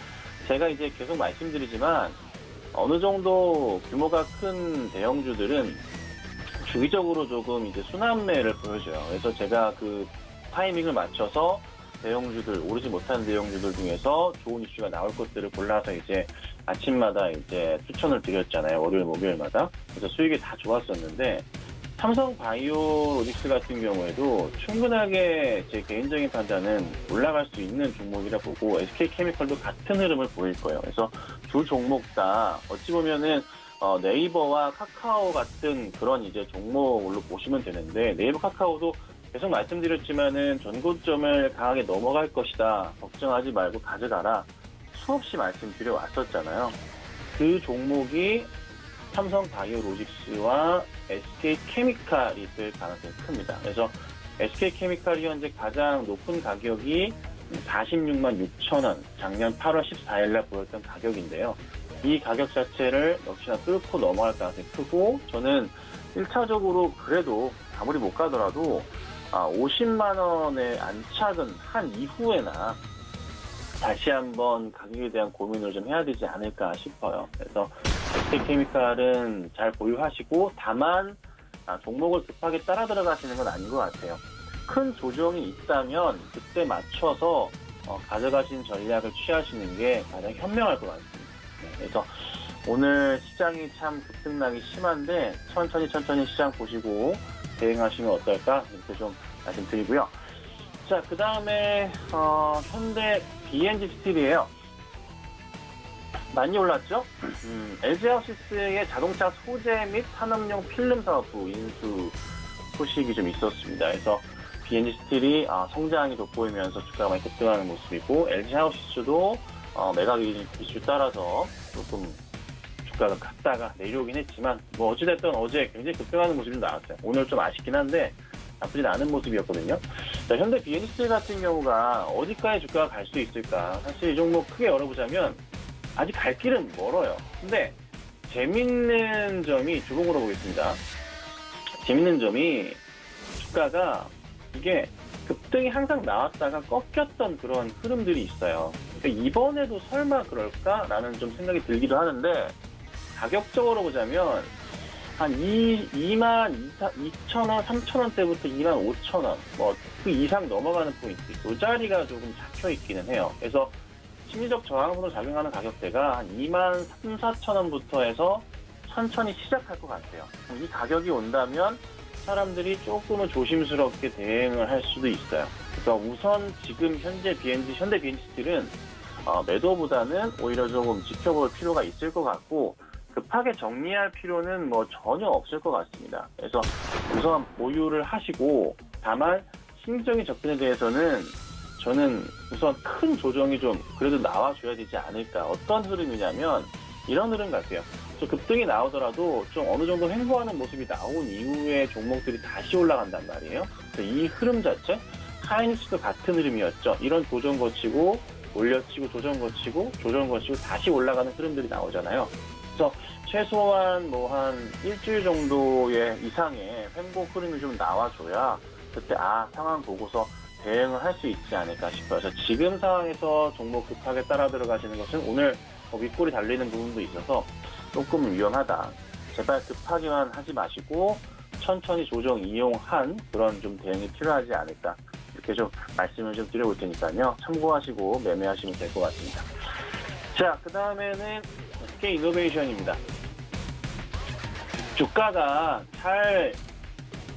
제가 이제 계속 말씀드리지만 어느 정도 규모가 큰 대형주들은 주기적으로 조금 이제 순환매를 보여줘요. 그래서 제가 그 타이밍을 맞춰서 대형주들, 오르지 못한 대형주들 중에서 좋은 이슈가 나올 것들을 골라서 이제 아침마다 이제 추천을 드렸잖아요. 월요일, 목요일마다. 그래서 수익이 다 좋았었는데 삼성바이오로직스 같은 경우에도 충분하게 제 개인적인 판단은 올라갈 수 있는 종목이라 보고 SK케미칼도 같은 흐름을 보일 거예요. 그래서 두 종목 다 어찌 보면은 네이버와 카카오 같은 그런 이제 종목으로 보시면 되는데 네이버 카카오도 계속 말씀드렸지만은 전고점을 강하게 넘어갈 것이다. 걱정하지 말고 가져가라. 수없이 말씀드려 왔었잖아요. 그 종목이 삼성바이오로직스와 SK케미칼이 될 가능성이 큽니다. 그래서 SK케미칼이 현재 가장 높은 가격이 46만 6천 원, 작년 8월 14일 날 보였던 가격인데요. 이 가격 자체를 역시나 뚫고 넘어갈 가능성이 크고 저는 1차적으로 그래도 아무리 못 가더라도 50만 원의 안착은 한 이후에나 다시 한번 가격에 대한 고민을 좀 해야 되지 않을까 싶어요. 그래서 SK케미칼은 잘 보유하시고 다만 종목을 급하게 따라 들어가시는 건 아닌 것 같아요. 큰 조정이 있다면 그때 맞춰서 가져가신 전략을 취하시는 게 가장 현명할 것 같습니다. 네, 그래서 오늘 시장이 참 급등락이 심한데 천천히 시장 보시고 대응하시면 어떨까 이렇게 좀 말씀드리고요. 자, 그 다음에 현대 BNG 스틸이에요. 많이 올랐죠? LG하우시스의 자동차 소재 및 산업용 필름 사업부 인수 소식이 좀 있었습니다. 그래서 BNG 스틸이 성장이 돋보이면서 주가가 많이 급등하는 모습이고 LG하우시스도 매각 이슈 따라서 조금 주가가 갔다가 내려오긴 했지만 뭐 어찌됐든 어제 굉장히 급등하는 모습이 좀 나왔어요. 오늘 좀 아쉽긴 한데 나쁘진 않은 모습이었거든요. 자, 현대 BNG 스틸 같은 경우가 어디까지 주가가 갈 수 있을까? 사실 이 종목 크게 열어보자면 아직 갈 길은 멀어요. 근데 재밌는 점이 두 종목으로 보겠습니다. 재밌는 점이 주가가 이게 급등이 항상 나왔다가 꺾였던 그런 흐름들이 있어요. 그러니까 이번에도 설마 그럴까라는 좀 생각이 들기도 하는데 가격적으로 보자면 한 2만 2천 원, 3천 원대부터 2만 5천 원, 뭐 그 이상 넘어가는 포인트, 이 자리가 조금 잡혀 있기는 해요. 그래서 심리적 저항으로 작용하는 가격대가 한 2만 3, 4천 원부터 해서 천천히 시작할 것 같아요. 이 가격이 온다면 사람들이 조금은 조심스럽게 대응을 할 수도 있어요. 그래서 우선 지금 현대 BNG 스틸은 매도보다는 오히려 조금 지켜볼 필요가 있을 것 같고 급하게 정리할 필요는 뭐 전혀 없을 것 같습니다. 그래서 우선 보유를 하시고 다만 심리적인 접근에 대해서는 저는 우선 큰 조정이 좀 그래도 나와줘야 되지 않을까. 어떤 흐름이냐면 이런 흐름 같아요. 좀 급등이 나오더라도 좀 어느 정도 횡보하는 모습이 나온 이후에 종목들이 다시 올라간단 말이에요. 그래서 이 흐름 자체, 하이닉스도 같은 흐름이었죠. 이런 조정 거치고 올려치고 조정 거치고 조정 거치고 다시 올라가는 흐름들이 나오잖아요. 그래서 최소한 뭐 한 일주일 정도의 이상의 횡보 흐름이 좀 나와줘야 그때 상황 보고서 대응을 할 수 있지 않을까 싶어요. 그래서 지금 상황에서 종목 급하게 따라 들어가시는 것은 오늘 윗골이 달리는 부분도 있어서 조금 위험하다. 제발 급하게만 하지 마시고 천천히 조정 이용한 그런 좀 대응이 필요하지 않을까. 이렇게 좀 말씀을 좀 드려볼 테니까요. 참고하시고 매매하시면 될 것 같습니다. 자, 그 다음에는 SK이노베이션입니다. 주가가 잘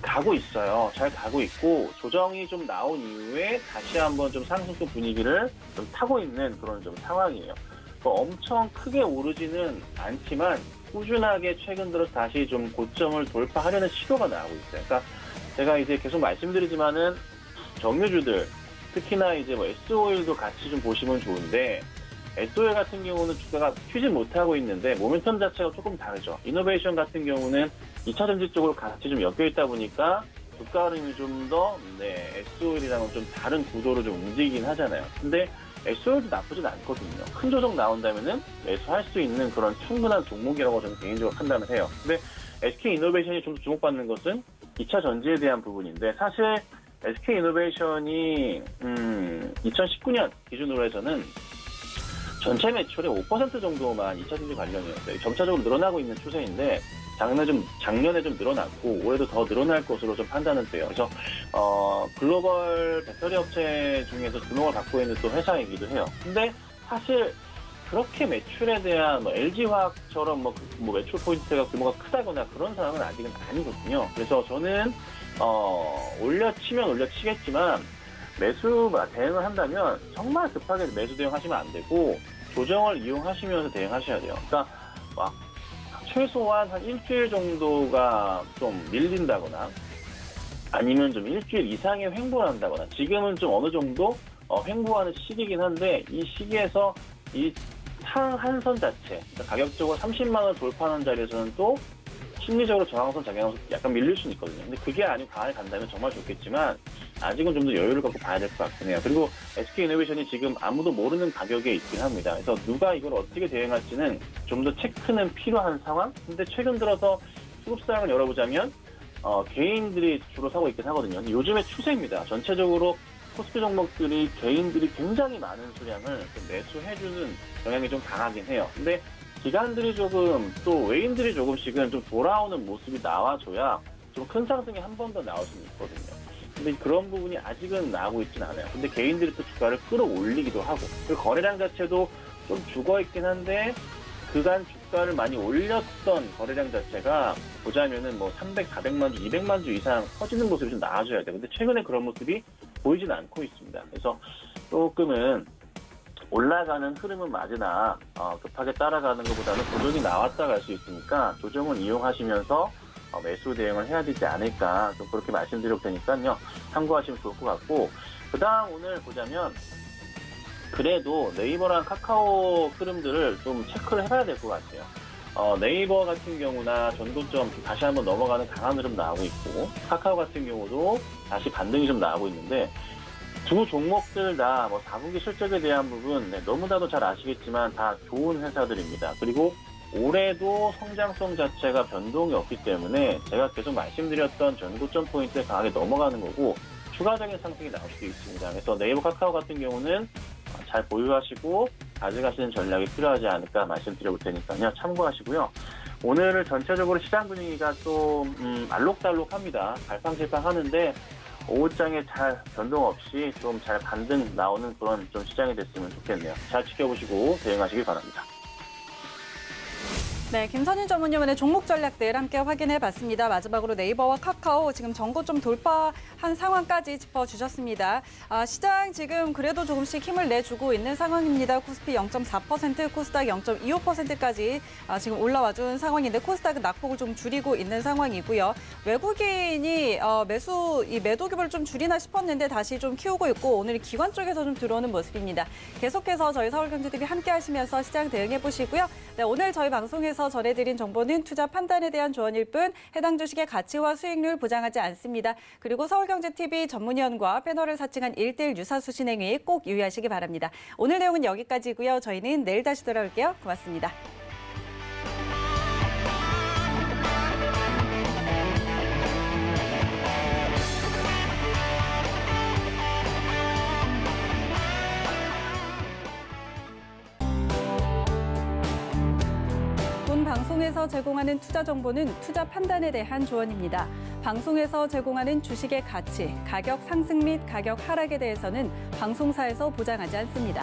가고 있어요. 잘 가고 있고 조정이 좀 나온 이후에 다시 한번 좀 상승성 분위기를 좀 타고 있는 그런 좀 상황이에요. 엄청 크게 오르지는 않지만 꾸준하게 최근 들어 다시 좀 고점을 돌파하려는 시도가 나오고 있어요. 그러니까 제가 이제 계속 말씀드리지만은 정유주들 특히나 이제 뭐 SO일도 같이 좀 보시면 좋은데 SO일 같은 경우는 주가가 튀지 못하고 있는데 모멘텀 자체가 조금 다르죠. 이노베이션 같은 경우는 2차전지 쪽으로 같이 좀 엮여 있다 보니까 주가 흐름이 좀 더 SO일이랑은 좀 다른 구도로 좀 움직이긴 하잖아요. 근데 SO일도 나쁘진 않거든요. 큰 조정 나온다면은 매수할 수 있는 그런 충분한 종목이라고 저는 개인적으로 판단을 해요. 근데 SK이노베이션이 좀 주목받는 것은 2차 전지에 대한 부분인데 사실 SK이노베이션이 2019년 기준으로 해서는 전체 매출의 5% 정도만 2차 전지 관련이었어요. 점차적으로 늘어나고 있는 추세인데 작년에 좀 늘어났고 올해도 더 늘어날 것으로 좀 판단은 돼요. 그래서 글로벌 배터리 업체 중에서 주목을 받고 있는 또 회사이기도 해요. 근데 사실 그렇게 매출에 대한 LG화학처럼 매출 포인트가 규모가 크다거나 그런 상황은 아직은 아니거든요. 그래서 저는 올려치면 올려치겠지만 매수 대응을 한다면 정말 급하게 매수 대응하시면 안 되고 조정을 이용하시면서 대응하셔야 돼요. 그러니까 최소한 한 일주일 정도가 좀 밀린다거나 아니면 좀 일주일 이상의 횡보를 한다거나 지금은 좀 어느 정도 횡보하는 시기이긴 한데 이 시기에서 이 상한선 자체 그러니까 가격적으로 30만 원 돌파하는 자리에서는 또 심리적으로 저항선 작용하면서 약간 밀릴 수는 있거든요. 근데 그게 아니고 강하게 간다면 정말 좋겠지만 아직은 좀 더 여유를 갖고 봐야 될 것 같긴 해요. 그리고 SK이노베이션이 지금 아무도 모르는 가격에 있긴 합니다. 그래서 누가 이걸 어떻게 대응할지는 좀 더 체크는 필요한 상황? 근데 최근 들어서 수급사항을 열어보자면 개인들이 주로 사고 있긴 하거든요. 근데 요즘의 추세입니다. 전체적으로 코스피 종목들이 개인들이 굉장히 많은 수량을 좀 매수해주는 영향이 좀 강하긴 해요. 근데 기관들이 조금 또 외인들이 조금씩은 좀 돌아오는 모습이 나와줘야 좀 큰 상승이 한 번 더 나올 수는 있거든요. 근데 그런 부분이 아직은 나오고 있진 않아요. 근데 개인들이 또 주가를 끌어올리기도 하고 그리고 거래량 자체도 좀 죽어있긴 한데 그간 주가를 많이 올렸던 거래량 자체가 보자면은 300, 400만 주, 200만 주 이상 커지는 모습이 좀 나와줘야 돼요. 근데 최근에 그런 모습이 보이진 않고 있습니다. 그래서 조금은 올라가는 흐름은 맞으나 급하게 따라가는 것보다는 조정이 나왔다 갈 수 있으니까 조정은 이용하시면서 매수 대응을 해야 되지 않을까 좀 그렇게 말씀드릴 테니까요. 참고하시면 좋을 것 같고 그 다음 오늘 보자면 그래도 네이버랑 카카오 흐름들을 좀 체크를 해봐야 될 것 같아요. 네이버 같은 경우나 전고점 다시 한번 넘어가는 강한 흐름 나오고 있고 카카오 같은 경우도 다시 반등이 좀 나오고 있는데 두 종목들 다 4분기 실적에 대한 부분 너무나도 잘 아시겠지만 다 좋은 회사들입니다. 그리고 올해도 성장성 자체가 변동이 없기 때문에 제가 계속 말씀드렸던 전고점 포인트에 강하게 넘어가는 거고 추가적인 상승이 나올 수도 있습니다. 그래서 네이버 카카오 같은 경우는 잘 보유하시고 가져가시는 전략이 필요하지 않을까 말씀드려볼 테니까요. 참고하시고요. 오늘은 전체적으로 시장 분위기가 좀 알록달록합니다. 갈팡질팡 하는데 오후장에 잘 변동 없이 좀 잘 반등 나오는 그런 좀 시장이 됐으면 좋겠네요. 잘 지켜보시고 대응하시길 바랍니다. 네, 김선윤 전문위원의 종목 전략들 함께 확인해 봤습니다. 마지막으로 네이버와 카카오 지금 전고 좀 돌파한 상황까지 짚어주셨습니다. 시장 지금 그래도 조금씩 힘을 내주고 있는 상황입니다. 코스피 0.4%, 코스닥 0.25%까지 지금 올라와준 상황인데 코스닥은 낙폭을 좀 줄이고 있는 상황이고요. 외국인이 매도 규모를 좀 줄이나 싶었는데 다시 좀 키우고 있고 오늘 기관 쪽에서 좀 들어오는 모습입니다. 계속해서 저희 서울경제TV 함께 하시면서 시장 대응해 보시고요. 네, 오늘 저희 방송에서 전해드린 정보는 투자 판단에 대한 조언일 뿐 해당 주식의 가치와 수익률 보장하지 않습니다. 그리고 서울경제TV 전문위원과 패널을 사칭한 1:1 유사수 진행에 꼭 유의하시기 바랍니다. 오늘 내용은 여기까지고요. 저희는 내일 다시 돌아올게요. 고맙습니다. 방송에서 제공하는 투자 정보는 투자 판단에 대한 조언입니다. 방송에서 제공하는 주식의 가치, 가격 상승 및 가격 하락에 대해서는 방송사에서 보장하지 않습니다.